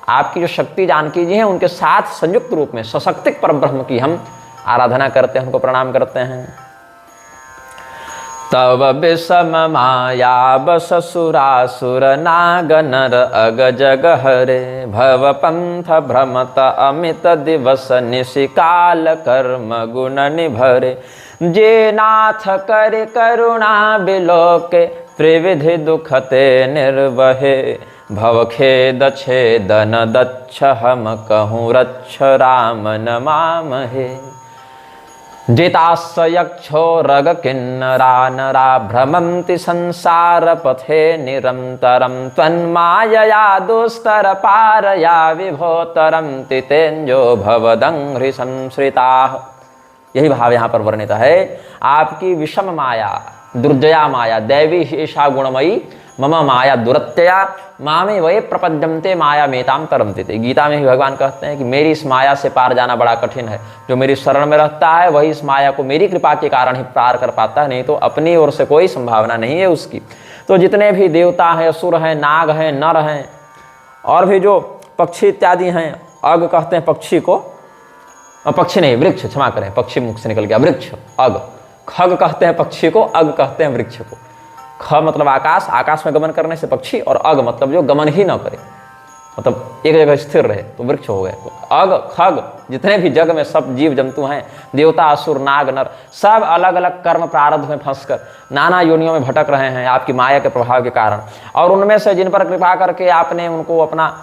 आपकी जो शक्ति जानकी जी हैं उनके साथ संयुक्त रूप में सशक्तिक परब्रह्म की हम आराधना करते हैं, उनको प्रणाम करते हैं। तव विषम माया बस सुरासुर नाग नर अग जग हरे भव पंथ भ्रमत अमित दिवस निशिकाल कर्म गुण निभरे जे नाथ कर करुणा बिलोके त्रिविधि दुखते निर्वहे भव खेद छेदन दच्छ हम कहूँ रच्छ राम नमामहे। जितास्स यक्षो रग किन्नरा नरा भ्रमन्ति संसार पथे निरन्तरं त्वन्मायया दुस्तर पारया विभोतरं तितेन्जो भवदंघ्रि संश्रिताः। यही भाव यहाँ पर वर्णित है। आपकी विषम माया, दुर्जया माया, दैवी शेषा गुणमयी मम माया दुरत्यया मामे वये प्रपद्यन्ते माया मेताम तरन्ति। गीता में भी भगवान कहते हैं कि मेरी इस माया से पार जाना बड़ा कठिन है। जो मेरी शरण में रहता है वही इस माया को मेरी कृपा के कारण ही पार कर पाता है, नहीं तो अपनी ओर से कोई संभावना नहीं है उसकी। तो जितने भी देवता हैं, असुर हैं, नाग हैं, नर हैं, और भी जो पक्षी इत्यादि हैं, अग कहते हैं पक्षी को, पक्षी नहीं वृक्ष, क्षमा करें, पक्षी मुख से निकल गया, वृक्ष अग। खग कहते हैं पक्षी को, अग कहते हैं वृक्ष को। ख मतलब आकाश, आकाश में गमन करने से पक्षी, और अग मतलब जो गमन ही न करे, मतलब एक जगह स्थिर रहे, तो वृक्ष हो गए। तो अग खग जितने भी जग में सब जीव जंतु हैं, देवता असुर नाग नर, सब अलग अलग कर्म प्रारब्ध में फंसकर नाना योनियों में भटक रहे हैं आपकी माया के प्रभाव के कारण। और उनमें से जिन पर कृपा करके आपने उनको अपना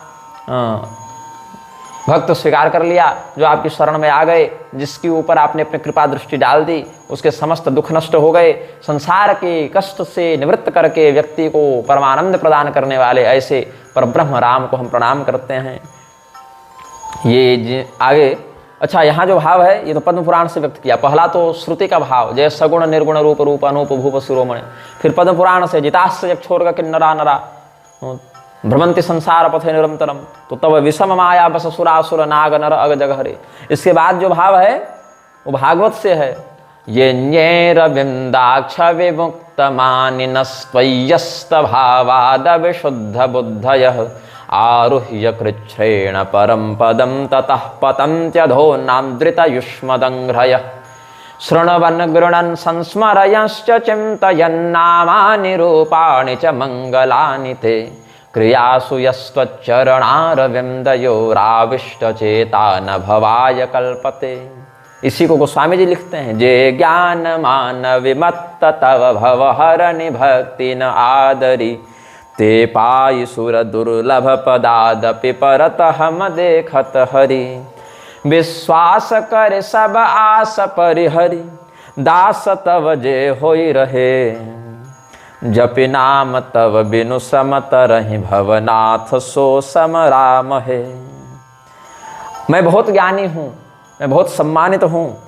भक्त स्वीकार कर लिया, जो आपकी शरण में आ गए, जिसके ऊपर आपने अपनी कृपा दृष्टि डाल दी, उसके समस्त दुख नष्ट हो गए। संसार के कष्ट से निवृत्त करके व्यक्ति को परमानंद प्रदान करने वाले ऐसे परब्रह्म राम को हम प्रणाम करते हैं। ये आगे, अच्छा यहाँ जो भाव है ये तो पद्म पुराण से व्यक्त किया। पहला तो श्रुति का भाव, जय सगुण निर्गुण रूप रूप अनूप भूप शिरोमणि। फिर पद्म पुराण से जितास्स यक्षोर्ग किन्नरा नरा भ्रमंति संसार पथे निरंतरम तो तब विषम माया बस सुरासुर नाग नर अग जग हरे। इसके बाद जो भाव है वो भागवत से है। ये न्येरविंदाक्ष विमुक्त मानिनस्त्वय्यस्त भावाद विशुद्ध बुद्धयः आरुह्य कृच्छ्रेण परम पदम ततः पतन्त्यधो नामृतयुष्मदङ्घ्रयः शृण्वन् गृणन् संस्मरयश्च चिन्तयन्नामानि रूपाणि च मङ्गलानि ते क्रियासु यस्त्वच्चरणारविन्दयोराविष्टचेता न भवाय कल्पते। इसी को गोस्वामी जी लिखते हैं, जे ज्ञान मान विमत्त तव भवहरनि भक्ति न आदरी ते पाई सुर दुर्लभ पदादपि परत हम देखत हरि। विश्वास कर सब आस परिहरि दास तव जे होई रहे जपि नाम तव बिनु समत रहि भवनाथ सो सम राम है। मैं बहुत ज्ञानी हूँ, मैं बहुत सम्मानित हूँ।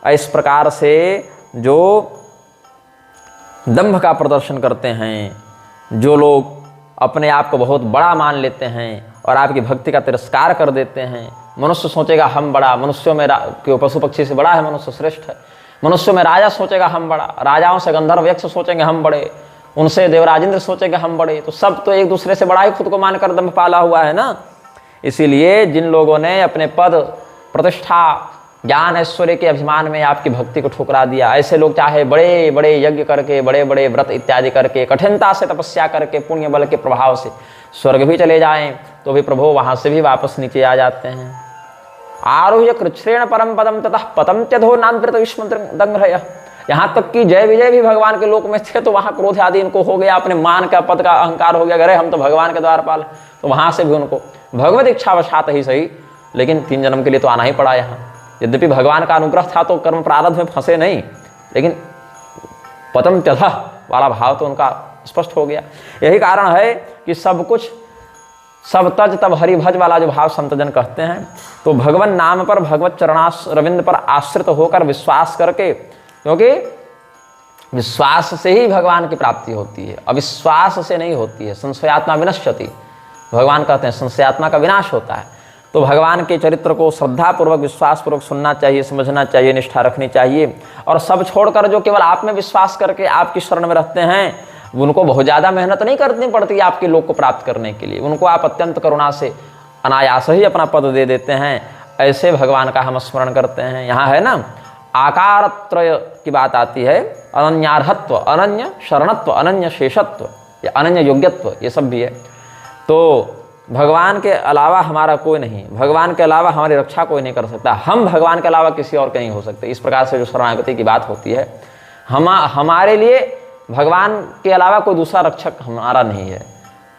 इस प्रकार से जो दंभ का प्रदर्शन करते हैं, जो लोग अपने आप को बहुत बड़ा मान लेते हैं और आपकी भक्ति का तिरस्कार कर देते हैं, मनुष्य सोचेगा हम बड़ा, मनुष्यों में क्यों पशु पक्षी से बड़ा है, मनुष्य श्रेष्ठ है। मनुष्य में राजा सोचेगा हम बड़ा, राजाओं से गंधर्व यक्ष सोचेंगे हम बड़े, उनसे देवराजेंद्र सोचेंगे हम बड़े, तो सब तो एक दूसरे से बड़ा ही खुद को मानकर दंभ पाला हुआ है ना। इसीलिए जिन लोगों ने अपने पद प्रतिष्ठा ज्ञान ऐश्वर्य के अभिमान में आपकी भक्ति को ठुकरा दिया, ऐसे लोग चाहे बड़े बड़े यज्ञ करके, बड़े बड़े व्रत इत्यादि करके, कठिनता से तपस्या करके, पुण्य बल के प्रभाव से स्वर्ग भी चले जाएं, तो भी प्रभु वहां से भी वापस नीचे आ जाते हैं। आरुह्य कृच्छ्रेण परम पदम ततः पतन्त्यधो नामृतयुष्मदङ्घ्रयः। यहाँ तक कि जय विजय भी भगवान के लोक में थे, तो वहाँ क्रोध आदि इनको हो गया, अपने मान का पद का अहंकार हो गया, अरे हम तो भगवान के द्वारपाल, तो वहाँ से भी उनको भगवत इच्छावशात ही सही, लेकिन 3 जन्म के लिए तो आना ही पड़ा यहाँ। यद्यपि भगवान का अनुग्रह था तो कर्म प्रारब्ध में फंसे नहीं, लेकिन पतन्त्यधः वाला भाव तो उनका स्पष्ट हो गया। यही कारण है कि सब कुछ सब तज तब हरि भज वाला जो भाव संतजन कहते हैं, तो भगवान नाम पर, भगवत चरणास रविंद पर आश्रित होकर विश्वास करके, क्योंकि विश्वास से ही भगवान की प्राप्ति होती है, अविश्वास से नहीं होती है। संशयात्मा विनश्यति, भगवान कहते हैं संशयात्मा का विनाश होता है। तो भगवान के चरित्र को श्रद्धापूर्वक विश्वासपूर्वक सुनना चाहिए, समझना चाहिए, निष्ठा रखनी चाहिए। और सब छोड़कर जो केवल आप में विश्वास करके आपकी शरण में रहते हैं, उनको बहुत ज़्यादा मेहनत नहीं करनी पड़ती आपके लोक को प्राप्त करने के लिए, उनको आप अत्यंत करुणा से अनायास ही अपना पद दे देते हैं। ऐसे भगवान का हम स्मरण करते हैं। यहाँ है ना, आकारत्रय की बात आती है, अनन्यार्हत्व, अनन्य शरणत्व, अनन्य शेषत्व, या अनन्य योग्यत्व, ये सब भी है। तो भगवान के अलावा हमारा कोई नहीं, भगवान के अलावा हमारी रक्षा कोई नहीं कर सकता, हम भगवान के अलावा किसी और के नहीं हो सकते। इस प्रकार से जो शरणागति की बात होती है, हमारे लिए भगवान के अलावा कोई दूसरा रक्षक हमारा नहीं है।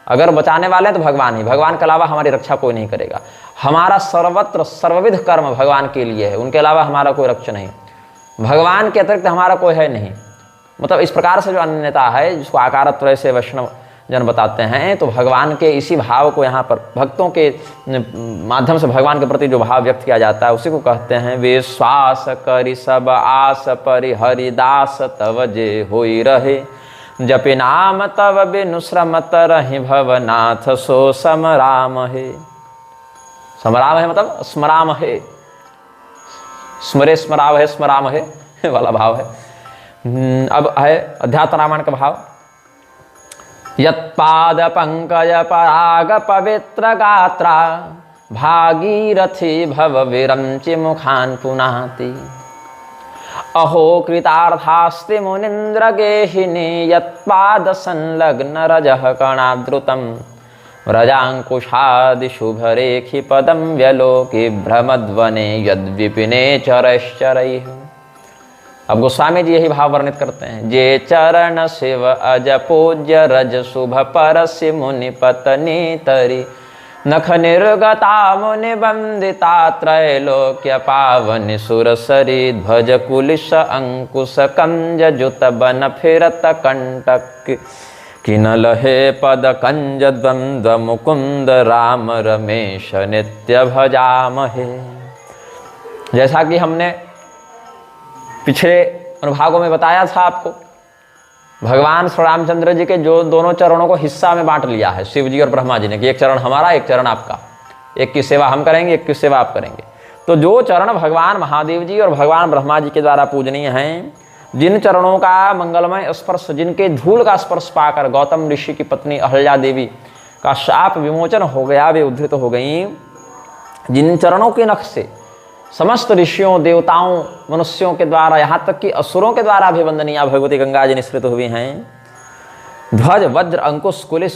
अगर बचाने वाले हैं तो भगवान ही, भगवान के अलावा हमारी रक्षा कोई नहीं करेगा। हमारा सर्वत्र सर्वविध कर्म भगवान के लिए है, उनके अलावा हमारा कोई रक्षक नहीं, भगवान के अतिरिक्त हमारा कोई है नहीं। मतलब इस प्रकार से जो अन्यता है, जिसको आकारत्रय से वैष्णव जन बताते हैं, तो भगवान के इसी भाव को यहाँ पर भक्तों के माध्यम से भगवान के प्रति जो भाव व्यक्त किया जाता है, उसी को कहते हैं विश्वास करि सब आस परिहरि दास तव जे होई रहे जपि नाम तव बिनु श्रमत रहि भवनाथ सो समराम है। समराम है मतलब स्मराम है, स्मरे स्मराव है, स्मराम है वाला भाव है। अब है अध्यात्म रामायण का भाव। यत्पाद पंकज पराग पवित्र गात्रा भागीरथी भव विरंचि मुखान पुनाति अहो कृतार्थास्ति मुनिंद्र गेहिनी यत्पाद संलग्न रजः कणाद्रुतम व्रजांकुशादिशुभरेखि पदम व्यलोकि भ्रमध्वने यद्विपिने चरैश्चरैः। अब गोस्वामी जी यही भाव वर्णित करते हैं। जे चरण शिव अज पूज्य रज शुभ परसि मुनि पत्नी तरी नख निर्गता मुनि वंदिता त्रैलोक्य पावन सुरसरी ध्वज कुलिश अंकुश कंज जुत बन फिरत कंटक किनल हे पद कंज द्वंद्व मुकुंद राम रमेश नित्य भजामहे। जैसा कि हमने पिछले अनुभागों में बताया था आपको, भगवान श्री रामचंद्र जी के जो दोनों चरणों को हिस्सा में बांट लिया है शिव जी और ब्रह्मा जी ने, कि एक चरण हमारा, एक चरण आपका, एक की सेवा हम करेंगे, एक की सेवा आप करेंगे। तो जो चरण भगवान महादेव जी और भगवान ब्रह्मा जी के द्वारा पूजनीय हैं, जिन चरणों का मंगलमय स्पर्श, जिनके धूल का स्पर्श पाकर गौतम ऋषि की पत्नी अहल्या देवी का शाप विमोचन हो गया, वे उद्धृत हो गई, जिन चरणों के नख से समस्त ऋषियों, देवताओं, मनुष्यों के द्वारा, यहाँ तक कि असुरों के द्वारा भी वंदनीय भगवती गंगा जी निःसृत हुई हैं। ध्वज, वज्र, अंकुश, कुलिस,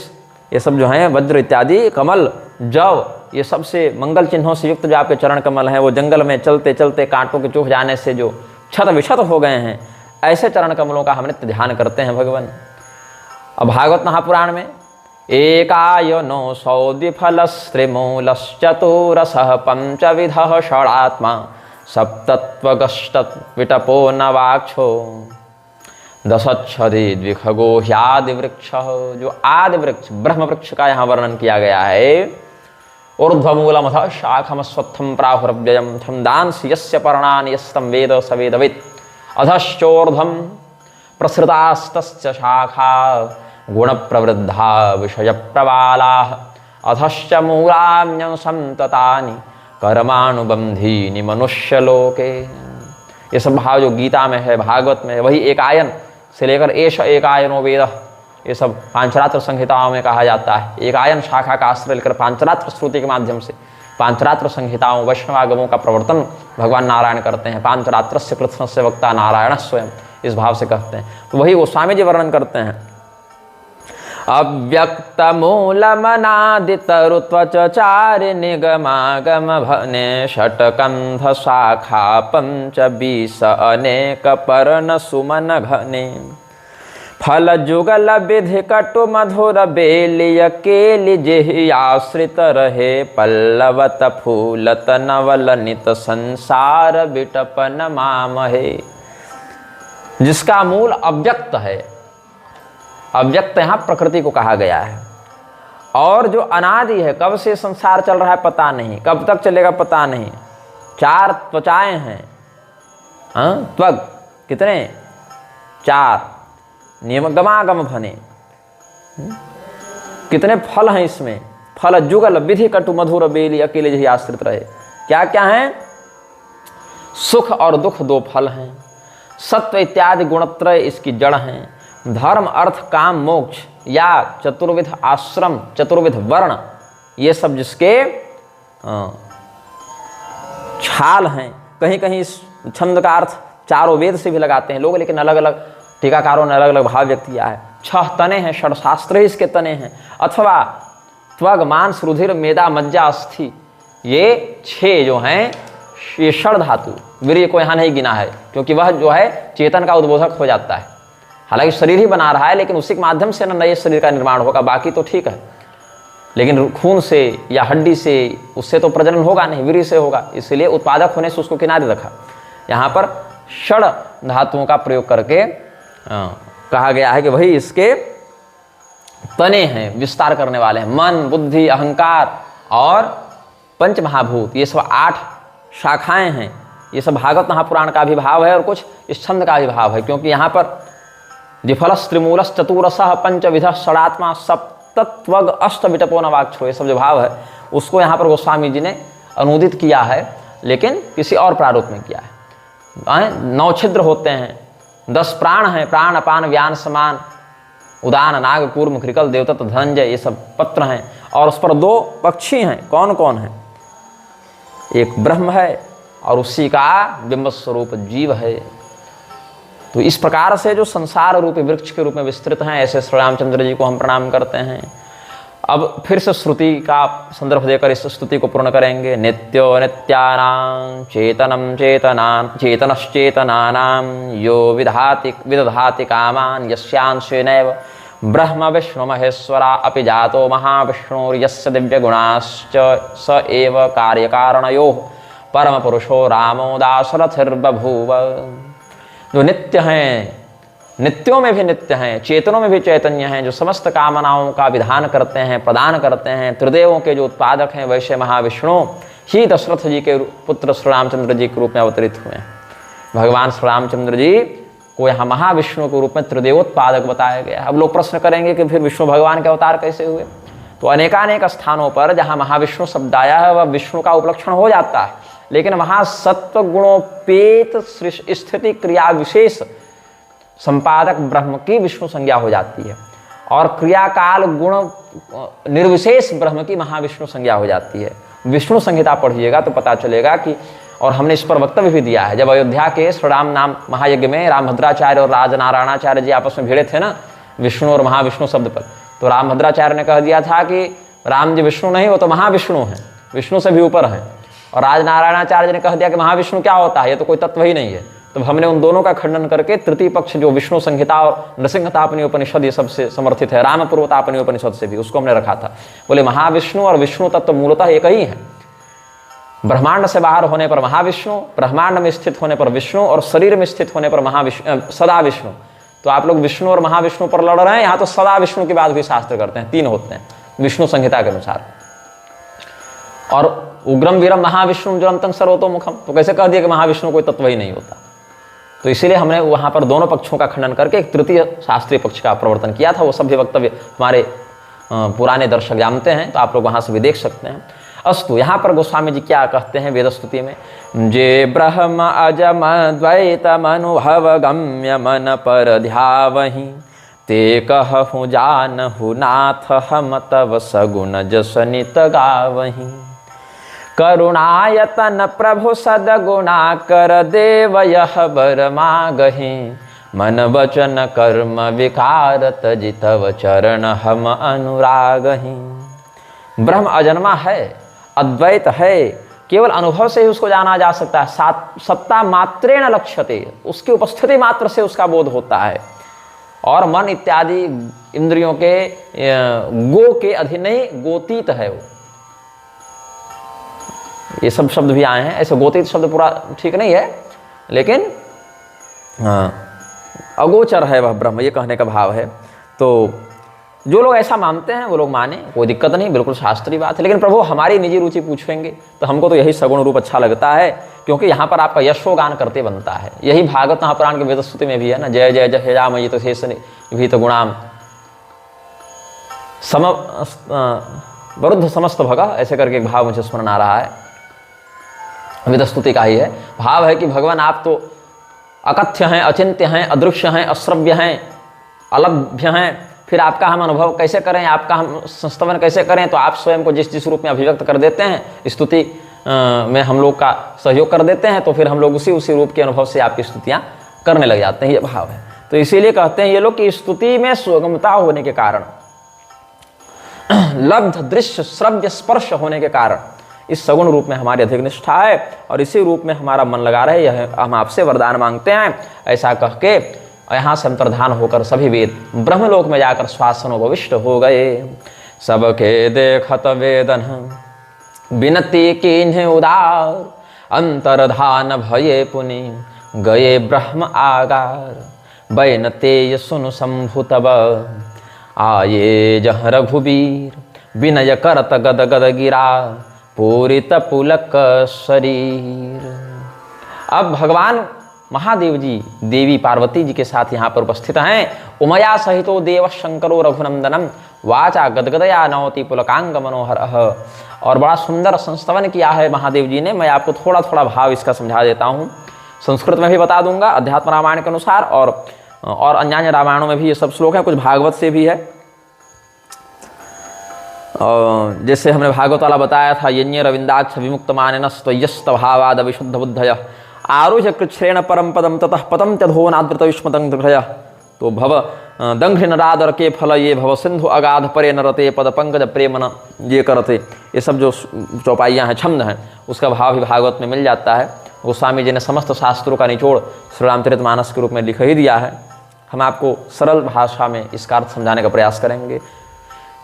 ये सब जो हैं, वज्र इत्यादि, कमल, जव, ये सबसे मंगल चिन्हों से युक्त जो आपके चरण कमल हैं, वो जंगल में चलते चलते कांटों के चूक जाने से जो क्षत विक्षत हो गए हैं, ऐसे चरण कमलों का हम नित्य ध्यान करते हैं भगवान। अब भागवत महापुराण में एकायनो सौद्विफलस्त्रिमूलश्चतुरसः पंचविधः षडात्मा सप्तत्वगष्टविटपो नवाक्षो दशच्छदि द्विखगो ह्यादि वृक्ष। जो आदि वृक्ष ब्रह्म वृक्ष का यहाँ वर्णन किया गया है। ऊर्ध्वमूलमथ शाखमस्वत्थं प्राहुरव्ययं छन्दांसि यस्य पर्णानि यस्तं वेद स वेदवित् अधश्चोर्ध्वं प्रसृतास्तश्च शाखा गुणप्रवृद्धा विषयप्रवालाः अधश्च मूलान्यं संततानि कर्मानुबन्धीनि मनुष्यलोके। ये सब भाव जो गीता में है, भागवत में है, वही एकायन से लेकर एष एकायनो वेद, ये सब पांचरात्र संहिताओं में कहा जाता है। एकायन शाखा का आश्रय लेकर पांचरात्र श्रुति के माध्यम से पांचरात्र संहिताओं, वैष्णवागमों का प्रवर्तन भगवान नारायण करते हैं। पांचरात्रस्य कृत्स्नस्य वक्ता नारायण स्वयं, इस भाव से कहते हैं। तो वही गोस्वामी जी वर्णन करते हैं। अव्यक्तमूलमनादितरुत्वचारि निगमागम भने षट्कंध शाखा पंचबीस अनेक पर्ण सुमन घने फल जुगल विधि कटु मधुर बेलिय केलि जेहि आश्रित रहे पल्लवत फूलत नवल नित संसार विटपन मामहे। जिसका मूल अव्यक्त है, अव्यक्त यहाँ प्रकृति को कहा गया है, और जो अनादि है, कब से संसार चल रहा है पता नहीं, कब तक चलेगा पता नहीं। चार त्वचाएं हैं, त्वग कितने? चार, निगमागम भने, कितने फल हैं इसमें? फल जुगल विधि कटु मधुर बेली अकेले ही आश्रित रहे। क्या क्या हैं? सुख और दुख दो फल हैं, सत्व इत्यादि गुणत्रय इसकी जड़ हैं, धर्म अर्थ काम मोक्ष या चतुर्विध आश्रम, चतुर्विध वर्ण, ये सब जिसके छाल हैं। कहीं कहीं इस छंद का अर्थ चारों वेद से भी लगाते हैं लोग, लेकिन अलग अलग टीकाकारों ने अलग अलग भाव व्यक्त किया है। 6 तने हैं, षडशास्त्र ही इसके तने हैं, अथवा त्वग मांस रुधिर मेदा मज्जा अस्थि, ये 6 जो हैं ये षड धातु। वीर्य को यहाँ नहीं गिना है क्योंकि वह जो है चेतन का उद्बोधक हो जाता है। हालांकि शरीर ही बना रहा है, लेकिन उसी के माध्यम से न नए शरीर का निर्माण होगा, बाकी तो ठीक है। लेकिन खून से या हड्डी से उससे तो प्रजनन होगा नहीं, वीर्य से होगा, इसलिए उत्पादक होने से उसको किनारे रखा। यहाँ पर षड धातुओं का प्रयोग करके कहा गया है कि वही इसके तने हैं, विस्तार करने वाले हैं। मन, बुद्धि, अहंकार और पंच महाभूत, ये सब 8 शाखाएं हैं। ये सब भागवत महापुराण का भी भाव है और कुछ इस छंद का भी भाव है, क्योंकि यहाँ पर द्विफलस त्रिमूलस चतुरसः पंचविधः षडात्मा सप्तत्वग अष्ट विटपो नवाक्षो, ये सब जो भाव है उसको यहाँ पर गोस्वामी जी ने अनुदित किया है, लेकिन किसी और प्रारूप में किया है। 9 छिद्र होते हैं, 10 प्राण हैं, प्राण अपान व्यान समान उदान नाग कूर्म कृकल देवदत्त धनंजय, ये सब पत्र हैं, और उस पर 2 पक्षी हैं। कौन कौन है? एक ब्रह्म है और उसी का बिंब स्वरूप जीव है। तो इस प्रकार से जो संसार रूपी वृक्ष के रूप में विस्तृत हैं, ऐसे श्री रामचंद्र जी को हम प्रणाम करते हैं। अब फिर से श्रुति का संदर्भ देकर इस स्तुति को पूर्ण करेंगे। नित्यो नित्यानां चेतनं चेतनश्चेतनानां यो विदधाति कामान् यस्यांशेनैव ब्रह्म विष्णु महेश्वरा अपि जातो महाविष्णुर्यस्य दिव्यगुणाश्च स एव कार्यकारणयोः परम पुरुषो रामो दाशरथिर्बभूव। जो नित्य हैं, नित्यों में भी नित्य हैं, चेतनों में भी चैतन्य हैं, जो समस्त कामनाओं का विधान करते हैं, प्रदान करते हैं, त्रिदेवों के जो उत्पादक हैं, वैसे महाविष्णु ही दशरथ जी के पुत्र श्री रामचंद्र जी के रूप में अवतरित हुए हैं। भगवान श्री रामचंद्र जी को यहाँ महाविष्णु के रूप में त्रिदेवोत्पादक बताया गया है। अब लोग प्रश्न करेंगे कि फिर विष्णु भगवान के अवतार कैसे हुए? तो अनेकानेक स्थानों पर जहाँ महाविष्णु शब्द आया है वह विष्णु का उपलक्षण हो जाता है, लेकिन वहाँ सत्व गुणोपेत स्थिति क्रिया विशेष संपादक ब्रह्म की विष्णु संज्ञा हो जाती है। और क्रियाकाल गुण निर्विशेष ब्रह्म की महाविष्णु संज्ञा हो जाती है। विष्णु संहिता पढ़िएगा तो पता चलेगा कि, और हमने इस पर वक्तव्य भी दिया है, जब अयोध्या के श्री राम नाम महायज्ञ में रामभद्राचार्य और राजनारायणाचार्य जी आपस में भिड़े थे ना विष्णु और महाविष्णु शब्द पर, तो रामभद्राचार्य ने कह दिया था कि राम जी विष्णु नहीं, वो तो महाविष्णु हैं, विष्णु से भी ऊपर हैं। और राजनारायणाचार्य ने कह दिया कि महाविष्णु क्या होता है, ये तो कोई तत्व ही नहीं है। तो हमने उन दोनों का खंडन करके तृतीय पक्ष जो विष्णु संहिता और नृसिंहतापनी उपनिषद ये सबसे समर्थित है, रामपूर्वतापनी उपनिषद से भी, उसको हमने रखा था। बोले महाविष्णु और विष्णु तत्व मूलतः एक ही है। ब्रह्मांड से बाहर होने पर महाविष्णु, ब्रह्मांड में स्थित होने पर विष्णु, और शरीर में स्थित होने पर महाविष्णु, सदा विष्णु। तो आप लोग विष्णु और महाविष्णु पर लड़ रहे हैं, यहाँ तो सदा विष्णु की बात भी शास्त्र करते हैं, 3 होते हैं विष्णु संहिता के अनुसार। और उग्रम वीरम महाविष्णु जलंतं सर्वतोमुखम, तो कैसे कह दिया कि महाविष्णु कोई तत्व ही नहीं होता। तो इसीलिए हमने वहां पर दोनों पक्षों का खंडन करके एक तृतीय शास्त्रीय पक्ष का प्रवर्तन किया था। वो सभ्य वक्तव्य हमारे पुराने दर्शक जानते हैं, तो आप लोग वहां से भी देख सकते हैं। अस्तु, यहाँ पर गोस्वामी जी क्या कहते हैं वेद स्तुति में, जे ब्रह्म अजम द्वैत अनुभव गम्य मन पर ध्यावहि, ते कहु जानहु नाथ हम तव सगुण जस नित गावहि। करुणायतन प्रभु सदगुणा कर देव यह बर मागहि, मन वचन कर्म विकार तजि तव चरण हम अनुरागहि। ब्रह्म अजन्मा है, अद्वैत है, केवल अनुभव से ही उसको जाना जा सकता है। सत्ता मात्रेण लक्ष्यते, उसकी उपस्थिति मात्र से उसका बोध होता है। और मन इत्यादि इंद्रियों के गो के अधीन नहीं, गोतीत है वो। ये सब शब्द भी आए हैं, ऐसे गोतीत शब्द पूरा ठीक नहीं है, लेकिन अगोचर है वह ब्रह्म, ये कहने का भाव है। तो जो लोग ऐसा मानते हैं वो लोग माने, कोई दिक्कत नहीं, बिल्कुल शास्त्रीय बात है। लेकिन प्रभु हमारी निजी रुचि पूछेंगे तो हमको तो यही सगुण रूप अच्छा लगता है, क्योंकि यहाँ पर आपका यशोगान करते बनता है। यही भागवत महापुराण के वेद स्तुति में भी है ना, जय जय जय रामयि तो शेष भी तो गुणाम सम वरुद्ध समस्त भगा, ऐसे करके एक भाव मुझे स्मरण आ रहा है, वेद स्तुति का ही है। भाव है कि भगवान आप तो अकथ्य हैं, अचिंत्य हैं, अदृश्य हैं, अश्रव्य हैं, अलभ्य हैं, फिर आपका हम अनुभव कैसे करें, आपका हम संस्तवन कैसे करें। तो आप स्वयं को जिस जिस रूप में अभिव्यक्त कर देते हैं, स्तुति में हम लोग का सहयोग कर देते हैं, तो फिर हम लोग उसी रूप के अनुभव से आपकी स्तुतियाँ करने लग जाते हैं, ये भाव है। तो इसीलिए कहते हैं ये लोग कि स्तुति में सुगमता होने के कारण, लब्ध दृश्य श्रव्य स्पर्श होने के कारण इस सगुण रूप में हमारी अधिक निष्ठा है, और इसी रूप में हमारा मन लगा रहे, यह हम आपसे वरदान मांगते हैं। ऐसा कह के यहाँ से अंतर्धान होकर सभी वेद ब्रह्मलोक में जाकर श्वासनोपविष्ट हो गए। सबके देखत वेदन विनती कीन्ह उदार, अंतर्धान भये पुनि गए ब्रह्म आगार। बैन तेय सुनु शंभु तब आये जह रघुबीर, विनय करत गद गद गिरा पूरित पुलक शरीर। अब भगवान महादेव जी देवी पार्वती जी के साथ यहाँ पर उपस्थित हैं। उमया सहितो देव शंकरो रघुनंदनम वाचा गदगदया नौति पुलकांग मनोहर। और बड़ा सुंदर संस्तवन किया है महादेव जी ने। मैं आपको थोड़ा थोड़ा भाव इसका समझा देता हूँ, संस्कृत में भी बता दूंगा अध्यात्म रामायण के अनुसार, और अन्य रामायणों में भी ये सब श्लोक हैं, कुछ भागवत से भी है। जैसे हमने भागवत वाला बताया था, यज्ञ रविंदाक्ष विमुक्त माननस्तयस्त भावाद विशुद्ध बुद्धय आरुह्य कृच्छ्रेण परम पदम ततः पदम त्यधो नाद्रत युष्मदंघ्रय। तो भव दंघ्र नरादर के फल ये भव सिंधु अगाध परे नरते पद पंकज प्रेमन ये करते, ये सब जो चौपाइयाँ हैं, छंद हैं, उसका भाव भी भागवत में मिल जाता है। गोस्वामी जी ने समस्त शास्त्रों का निचोड़ श्री रामचरितमानस के रूप में लिख ही दिया है। हम आपको सरल भाषा में इसका अर्थ समझाने का प्रयास करेंगे।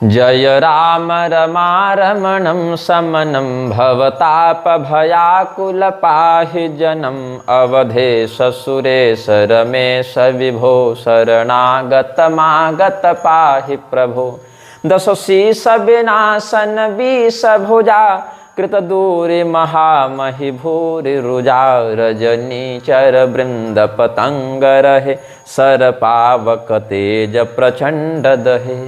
जय राम रमारमणं समनं भवताप भयाकुल पाहि जनम अवधेश सुरेश रमेश विभो शरणागत मागत पाहि प्रभो। दश शीस विनाशन बीस भुजा कृत दूरि महामहि भूरि रुजा। रजनी चर वृंद पतंग रहे सर पावक तेज प्रचंड दहे।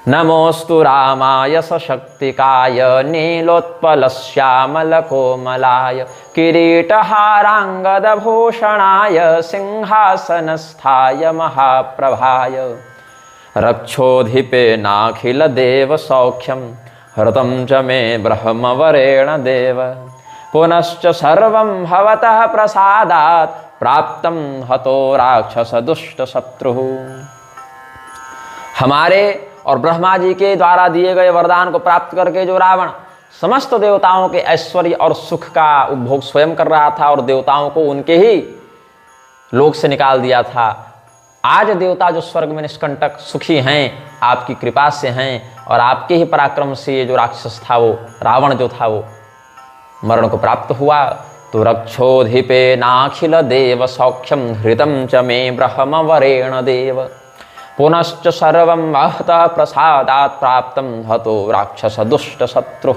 नमोस्तु रामाय सशक्तिकाय नीलोत्पल श्यामल कोमलाय किरीटहारांगद भूषणाय सिंहासनस्थाय महाप्रभाय। रक्षोधिपे नाखिल देव सौख्यम हृतं च मे ब्रह्मवरेण देव पुनश्च सर्वं भवतः प्रसादात् प्राप्तं हतो राक्षस दुष्ट शत्रुः। हमारे और ब्रह्मा जी के द्वारा दिए गए वरदान को प्राप्त करके जो रावण समस्त देवताओं के ऐश्वर्य और सुख का उपभोग स्वयं कर रहा था और देवताओं को उनके ही लोक से निकाल दिया था, आज देवता जो स्वर्ग में निष्कंटक सुखी हैं आपकी कृपा से हैं और आपके ही पराक्रम से ये जो राक्षस था वो रावण जो था वो मरण को प्राप्त हुआ। तो रक्षोधिपे नाखिल देव सौख्यम हृतं च मे ब्रह्मवरेण देव पुनश्च सर्वं महतः प्रसादात् प्राप्तं हतो राक्षस दुष्ट शत्रु।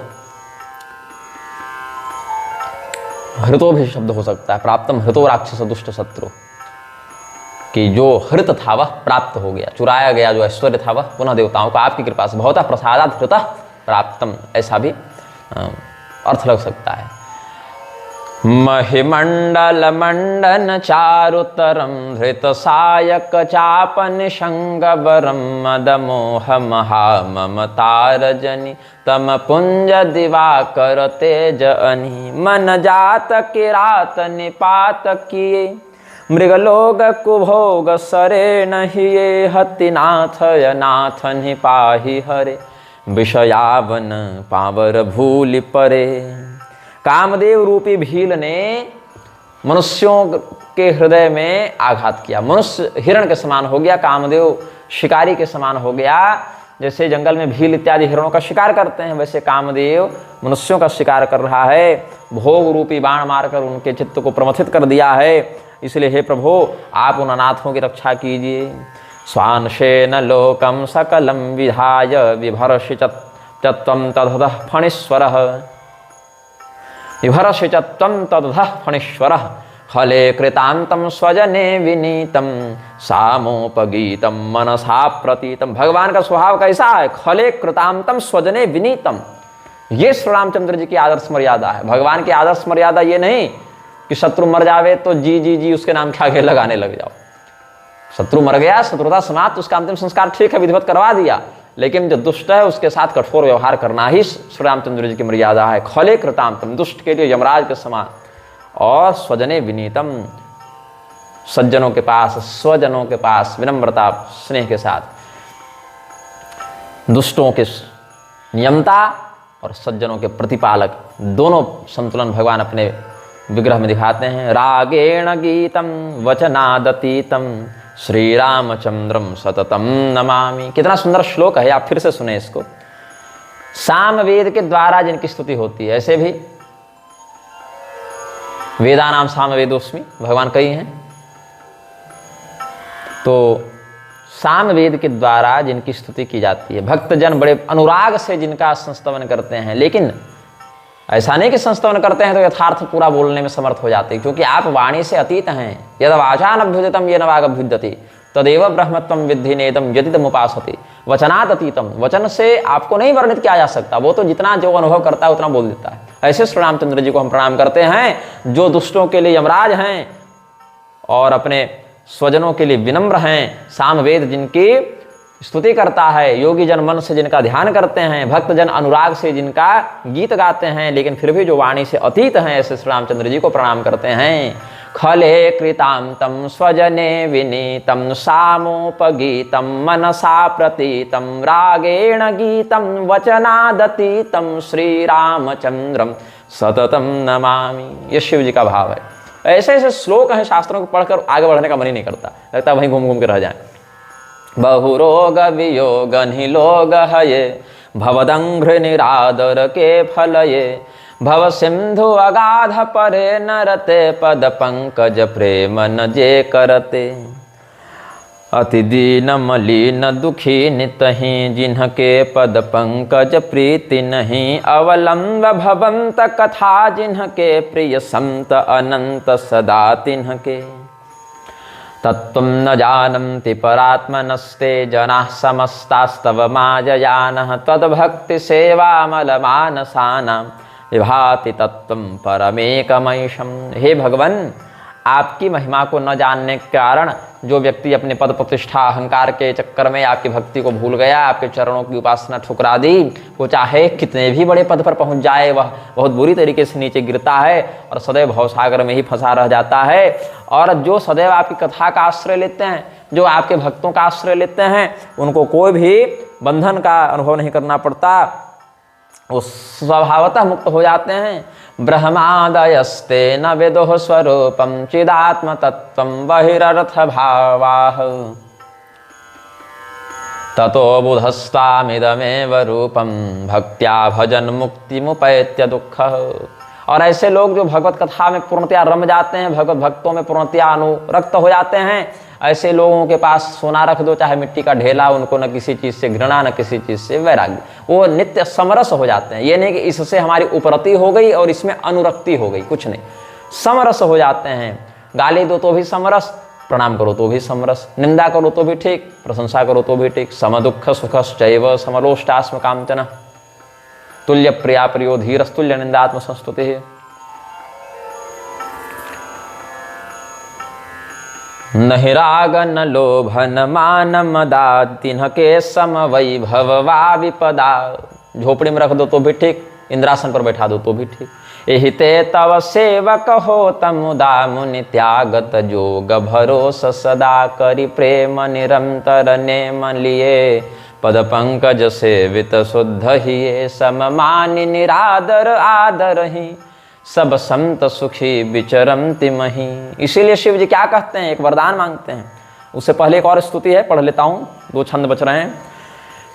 हृतो भी शब्द हो सकता है, प्राप्तम हृतो राक्षस दुष्ट शत्रु, कि जो हृत था वह प्राप्त हो गया, चुराया गया जो ऐश्वर्य था वह पुनः देवताओं को आपकी कृपा से भवतः प्रसादात् हृतः प्राप्तम, ऐसा भी अर्थ लग सकता है। महिमंडल मंडन चारुतरम धृत सायक चापन शंगवरम मदमोह महाममतारजनि तम पुंज दिवाकर तेज अनि मन जात किरात निपात किए मृगलोक कुभोग सरे नहिए हतिनाथ यनाथ निपाहि हरे विषयावन पावर भूलि परे। कामदेव रूपी भील ने मनुष्यों के हृदय में आघात किया, मनुष्य हिरण के समान हो गया, कामदेव शिकारी के समान हो गया। जैसे जंगल में भील इत्यादि हिरणों का शिकार करते हैं वैसे कामदेव मनुष्यों का शिकार कर रहा है, भोग रूपी बाण मारकर उनके चित्त को प्रमथित कर दिया है। इसलिए हे प्रभु आप उन अनाथों की रक्षा कीजिए। स्वांशेन लोकम सकलम विधाय विभर्षि तत्त्वं तदधः फणीश्वरः विभर्षि तत्त्वं तदधः फणीश्वरः खले कृतांतम स्वजने विनीतम सामोपगीतम मनसा प्रतीतम। भगवान का स्वभाव कैसा है? खले कृतांतम स्वजने विनीतम। ये श्री रामचंद्र जी की आदर्श मर्यादा है। भगवान की आदर्श मर्यादा ये नहीं कि शत्रु मर जावे तो जी जी जी उसके नाम के आगे लगाने लग जाओ। शत्रु मर गया, शत्रुता समाप्त, उसका अंतिम संस्कार ठीक है, विधिवत करवा दिया, लेकिन जो दुष्ट है उसके साथ कठोर व्यवहार करना ही श्री रामचंद्र जी की मर्यादा है। खले कृतांतम, दुष्ट के लिए यमराज के समान, और स्वजने विनीतम, सज्जनों के पास, स्वजनों के पास विनम्रता स्नेह के साथ, दुष्टों के नियमता और सज्जनों के प्रतिपालक, दोनों संतुलन भगवान अपने विग्रह में दिखाते हैं। रागेण गीतम वचनादतीतम श्री रामचंद्रम सततम नमामि। कितना सुंदर श्लोक है, आप फिर से सुने इसको। सामवेद के द्वारा जिनकी स्तुति होती है, ऐसे भी वेदानाम सामवेदोस्मि भगवान कई हैं, तो सामवेद के द्वारा जिनकी स्तुति की जाती है, भक्तजन बड़े अनुराग से जिनका संस्तवन करते हैं, लेकिन ऐसा नहीं कि संस्तवन करते हैं तो यथार्थ पूरा बोलने में समर्थ हो जाते हैं, क्योंकि आप वाणी से अतीत हैं। यद वाचान अभ्युदितम येन वागभ्युद्यते तदेव ब्रह्मत्वं विद्धि नेदम यदिदम उपासते। वचनात् अतीतम, वचन से आपको नहीं वर्णित किया जा सकता, वो तो जितना जो अनुभव करता है उतना बोल देता है। ऐसे श्री रामचंद्र जी को हम प्रणाम करते हैं, जो दुष्टों के लिए यमराज हैं और अपने स्वजनों के लिए विनम्र हैं। सामवेद जिनकी स्तुति करता है, योगी जन मन से जिनका ध्यान करते हैं, भक्त जन अनुराग से जिनका गीत गाते हैं, लेकिन फिर भी जो वाणी से अतीत हैं, ऐसे श्री रामचंद्र जी को प्रणाम करते हैं। खले कृतांतम स्वजने विनीतम सामोपगीतम मनसा प्रतीतम रागेण गीतम वचनादतीतम श्री रामचंद्रम सततम नमामि। ये शिव जी का भाव है। ऐसे ऐसे श्लोक हैं, शास्त्रों को पढ़कर आगे बढ़ने का मन ही नहीं करता, लगता है वहीं घूम घूम के रह जाए। बहुरोग वियोग निलोग हये भवदंघ्र निरादर के फलये भव सिंधु अगाध परे नरते पद पंकज प्रेम न जे करते। अति दीन मलिन दुखी नितहि जिन्हके पद पंकज प्रीति नहीं अवलंब भवंत कथा जिन्हके प्रिय संत अनंत सदा तिन्हके। तत्त्वं न जानन्ति परात्मनस्ते जनाः समस्तास्तव माययानः त्वद्भक्ति सेवामलमानसानां विभाति तत्त्वं परमेकमैशम्। हे भगवान, आपकी महिमा को न जानने के कारण जो व्यक्ति अपने पद प्रतिष्ठा अहंकार के चक्कर में आपकी भक्ति को भूल गया, आपके चरणों की उपासना ठुकरा दी, वो चाहे कितने भी बड़े पद पर पहुंच जाए, वह बहुत बुरी तरीके से नीचे गिरता है और सदैव भवसागर में ही फंसा रह जाता है। और जो सदैव आपकी कथा का आश्रय लेते हैं, जो आपके भक्तों का आश्रय लेते हैं, उनको कोई भी बंधन का अनुभव नहीं करना पड़ता, वो स्वभावतः मुक्त हो जाते हैं। ब्रह्मादयस्ते न विदुः स्वरूपम चिदात्म तत्वं बहिरर्थ भावाः ततो बुधस्तामिदमेव रूपम भक्त्या भजन मुक्तिमुपैत्य दुःखः। और ऐसे लोग जो भगवत कथा में पूर्णतया रम जाते हैं, भगवत भक्तों में पूर्णतया अनुरक्त हो जाते हैं, ऐसे लोगों के पास सोना रख दो चाहे मिट्टी का ढेला, उनको न किसी चीज़ से घृणा न किसी चीज़ से वैराग्य, वो नित्य समरस हो जाते हैं। ये नहीं कि इससे हमारी उपरति हो गई और इसमें अनुरक्ति हो गई, कुछ नहीं, समरस हो जाते हैं। गाली दो तो भी समरस, प्रणाम करो तो भी समरस, निंदा करो तो भी ठीक, प्रशंसा करो तो भी ठीक। सम दुःख सुखश्चैव समलोष्टास्म कांचन तुल्य प्रिया प्रियो धीरस्तुल्य निंदात्म संस्तुति है। नहि राग न लोभ न मान मदाद तिन्हके सम वैभव वा विपदा। झोपड़ी में रख दो तो भी ठीक, इंद्रासन पर बैठा दो तो भी ठीक। एहि ते तव सेवक हो तमुदा मुनि त्यागत जोग भरोस सदा करि प्रेम निरंतर नेम लिए पद पंकज सेवित शुद्ध ही सम मानि निरादर आदर ही सब संत सुखी विचरंति मही। इसीलिए शिव जी क्या कहते हैं, एक वरदान मांगते हैं। उससे पहले एक और स्तुति है, पढ़ लेता हूँ, 2 छंद बच रहे हैं।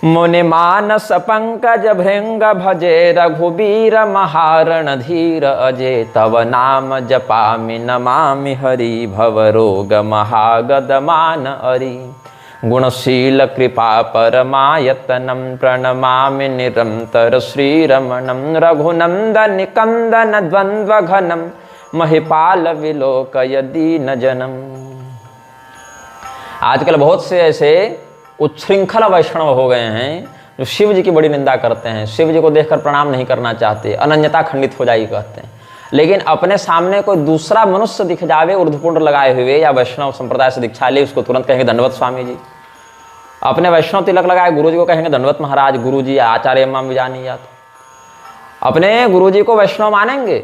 मुनि मानस पंकज भृंग भजे रघुबीर महारण धीर अजय तव नाम जपामि नमामि हरि भव रोग महागद मान अरि गुणशील कृपा परमायतनम प्रणमामि निरंतर श्रीरमणम रघुनंदन निकंदन द्वंद्व घनम महिपाल विलोकय दीन जनम। आजकल बहुत से ऐसे उच्छृंखल वैष्णव हो गए हैं जो शिव जी की बड़ी निंदा करते हैं, शिव जी को देखकर प्रणाम नहीं करना चाहते, अनन्यता खंडित हो जाएगी कहते हैं। लेकिन अपने सामने कोई दूसरा मनुष्य दिख जावे ऊर्ध्वपुंड लगाए हुए या वैष्णव संप्रदाय से दीक्षा ले, उसको तुरंत कहेंगे दंडवत स्वामी जी। अपने वैष्णव तिलक लगाए गुरु जी को कहेंगे दंडवत महाराज, गुरु जी आचार्य माम भी जानी या तो अपने गुरु जी को वैष्णव मानेंगे,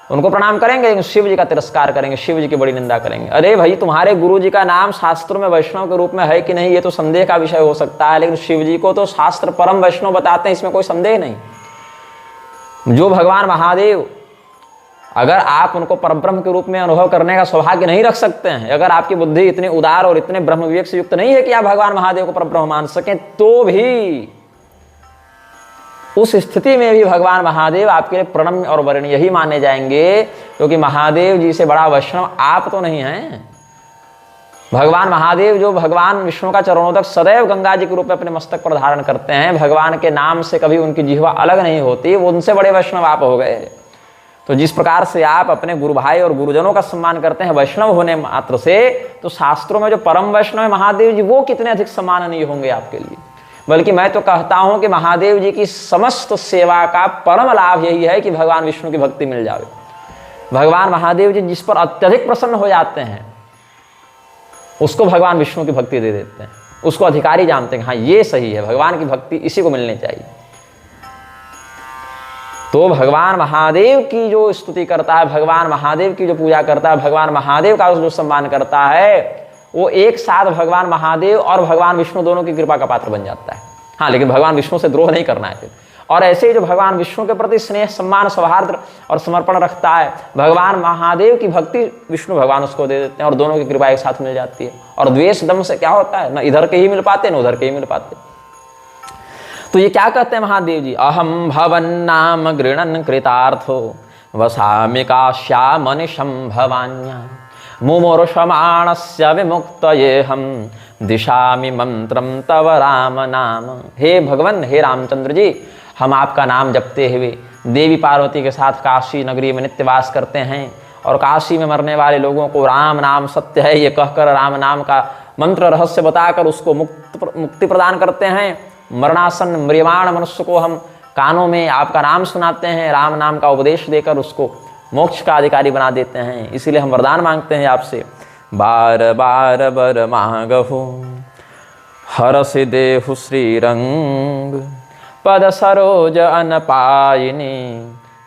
उनको प्रणाम करेंगे, लेकिन शिव जी का तिरस्कार करेंगे, शिव जी की बड़ी निंदा करेंगे। अरे भाई, तुम्हारे गुरु जी का नाम शास्त्रों में वैष्णव के रूप में है कि नहीं, ये तो संदेह का विषय हो सकता है, लेकिन शिव जी को तो शास्त्र परम वैष्णव बताते हैं, इसमें कोई संदेह नहीं। जो भगवान महादेव, अगर आप उनको परब्रह्म के रूप में अनुभव करने का सौभाग्य नहीं रख सकते हैं, अगर आपकी बुद्धि इतनी उदार और इतने ब्रह्म विवेक से युक्त नहीं है कि आप भगवान महादेव को परब्रह्म मान सकें, तो भी उस स्थिति में भी भगवान महादेव आपके लिए प्रणम्य और वरणीय ही माने जाएंगे, क्योंकि महादेव जी से बड़ा वैष्णव आप तो नहीं हैं। भगवान महादेव जो भगवान विष्णु का चरणों तक सदैव गंगा जी के रूप में अपने मस्तक पर धारण करते हैं, भगवान के नाम से कभी उनकी जिह्वा अलग नहीं होती, वो उनसे बड़े वैष्णव आप हो गए। तो जिस प्रकार से आप अपने गुरु भाई और गुरुजनों का सम्मान करते हैं वैष्णव होने मात्र से, तो शास्त्रों में जो परम वैष्णव है महादेव जी, वो कितने अधिक सम्माननीय होंगे आपके लिए। बल्कि मैं तो कहता हूं कि महादेव जी की समस्त सेवा का परम लाभ यही है कि भगवान विष्णु की भक्ति मिल जावे। भगवान महादेव जी जिस पर अत्यधिक प्रसन्न हो जाते हैं, उसको भगवान विष्णु की भक्ति दे देते हैं, उसको अधिकारी जानते हैं, हाँ ये सही है, भगवान की भक्ति इसी को मिलनी चाहिए। तो भगवान महादेव की जो स्तुति करता है, भगवान महादेव की जो पूजा करता है, भगवान महादेव का जो सम्मान करता है, वो एक साथ भगवान महादेव और भगवान विष्णु दोनों की कृपा का पात्र बन जाता है। हाँ, लेकिन भगवान विष्णु से द्रोह नहीं करना है फिर। और ऐसे ही जो भगवान विष्णु के प्रति स्नेह, सम्मान, सौहार्द और समर्पण रखता है, भगवान महादेव की भक्ति विष्णु भगवान उसको दे देते हैं और दोनों की कृपा एक साथ मिल जाती है। और द्वेष दम से क्या होता है, ना इधर के ही मिल पाते, ना उधर के ही मिल पाते। तो ये क्या कहते हैं महादेव जी, अहम भवन नाम गृणन कृतार्थो वसामि काश्यामनिशं भवान्या मुमुर्षमाणस्य विमुक्तयेहं दिशामि मंत्रम तव राम नाम। हे भगवान, हे रामचंद्र जी, हम आपका नाम जपते हुए देवी पार्वती के साथ काशी नगरी में नित्यवास करते हैं, और काशी में मरने वाले लोगों को राम नाम सत्य है ये कहकर राम नाम का मंत्र रहस्य बताकर उसको मुक्ति प्रदान करते हैं। मरणासन म्रियमाण मनुष्य को हम कानों में आपका नाम सुनाते हैं, राम नाम का उपदेश देकर उसको मोक्ष का अधिकारी बना देते हैं। इसीलिए हम वरदान मांगते हैं आपसे, बार बार बर मांगहु, हरसि देहु श्रीरंग, पद सरोज अनपायिनी,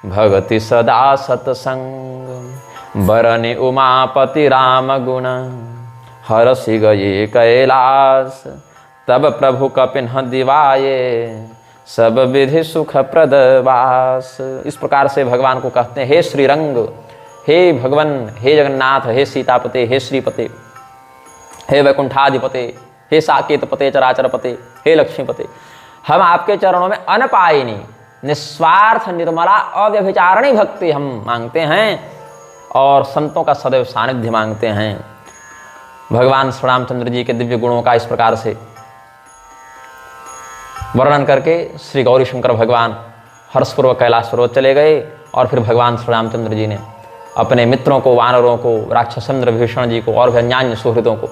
भगति सदा सतसंग, बरनि उमापति राम गुण, हरसि गए कैलास, तब प्रभु कपिन्ह दिवाये, सब विधि सुख प्रद वास। इस प्रकार से भगवान को कहते हैं, हे श्रीरंग, हे भगवन, हे जगन्नाथ, हे सीतापते, हे श्रीपते, हे वैकुंठाधिपते, हे साकेतपते चराचरपते, हे लक्ष्मीपते, हम आपके चरणों में अनपायिनी, निस्वार्थ निर्मला अव्यभिचारिणी भक्ति हम मांगते हैं और संतों का सदैव सानिध्य मांगते हैं। भगवान श्री रामचंद्र जी के दिव्य गुणों का इस प्रकार से वर्णन करके श्री गौरी शंकर भगवान हर्षपूर्वक कैलाश पर्वत चले गए और फिर भगवान श्री रामचंद्र जी ने अपने मित्रों को, वानरों को, राक्षसेंद्र विभीषण जी को और भी अन्यान्य सुहृदों को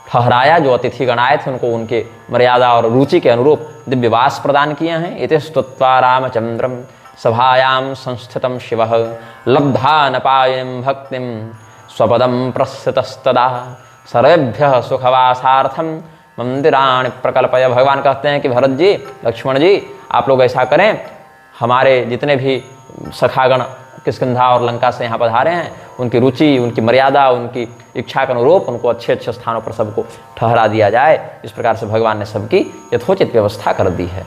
ठहराया। जो अतिथिगण आए थे उनको उनके मर्यादा और रुचि के अनुरूप दिव्यवास प्रदान किए हैं। इति स्तुत्वा रामचंद्रम सभायां संस्थितं शिवः, लब्धा नपायिनीं भक्तिं स्वपदं प्रस्थितस्तदा, सर्वेभ्यः सुखवासार्थं मंदिराणि प्रकल्पय। भगवान कहते हैं कि भरत जी, लक्ष्मण जी, आप लोग ऐसा करें, हमारे जितने भी सखागण किष्किंधा और लंका से यहाँ पधारे हैं, उनकी रुचि, उनकी मर्यादा, उनकी इच्छा के अनुरूप उनको अच्छे अच्छे स्थानों पर सबको ठहरा दिया जाए। इस प्रकार से भगवान ने सबकी यथोचित व्यवस्था कर दी है।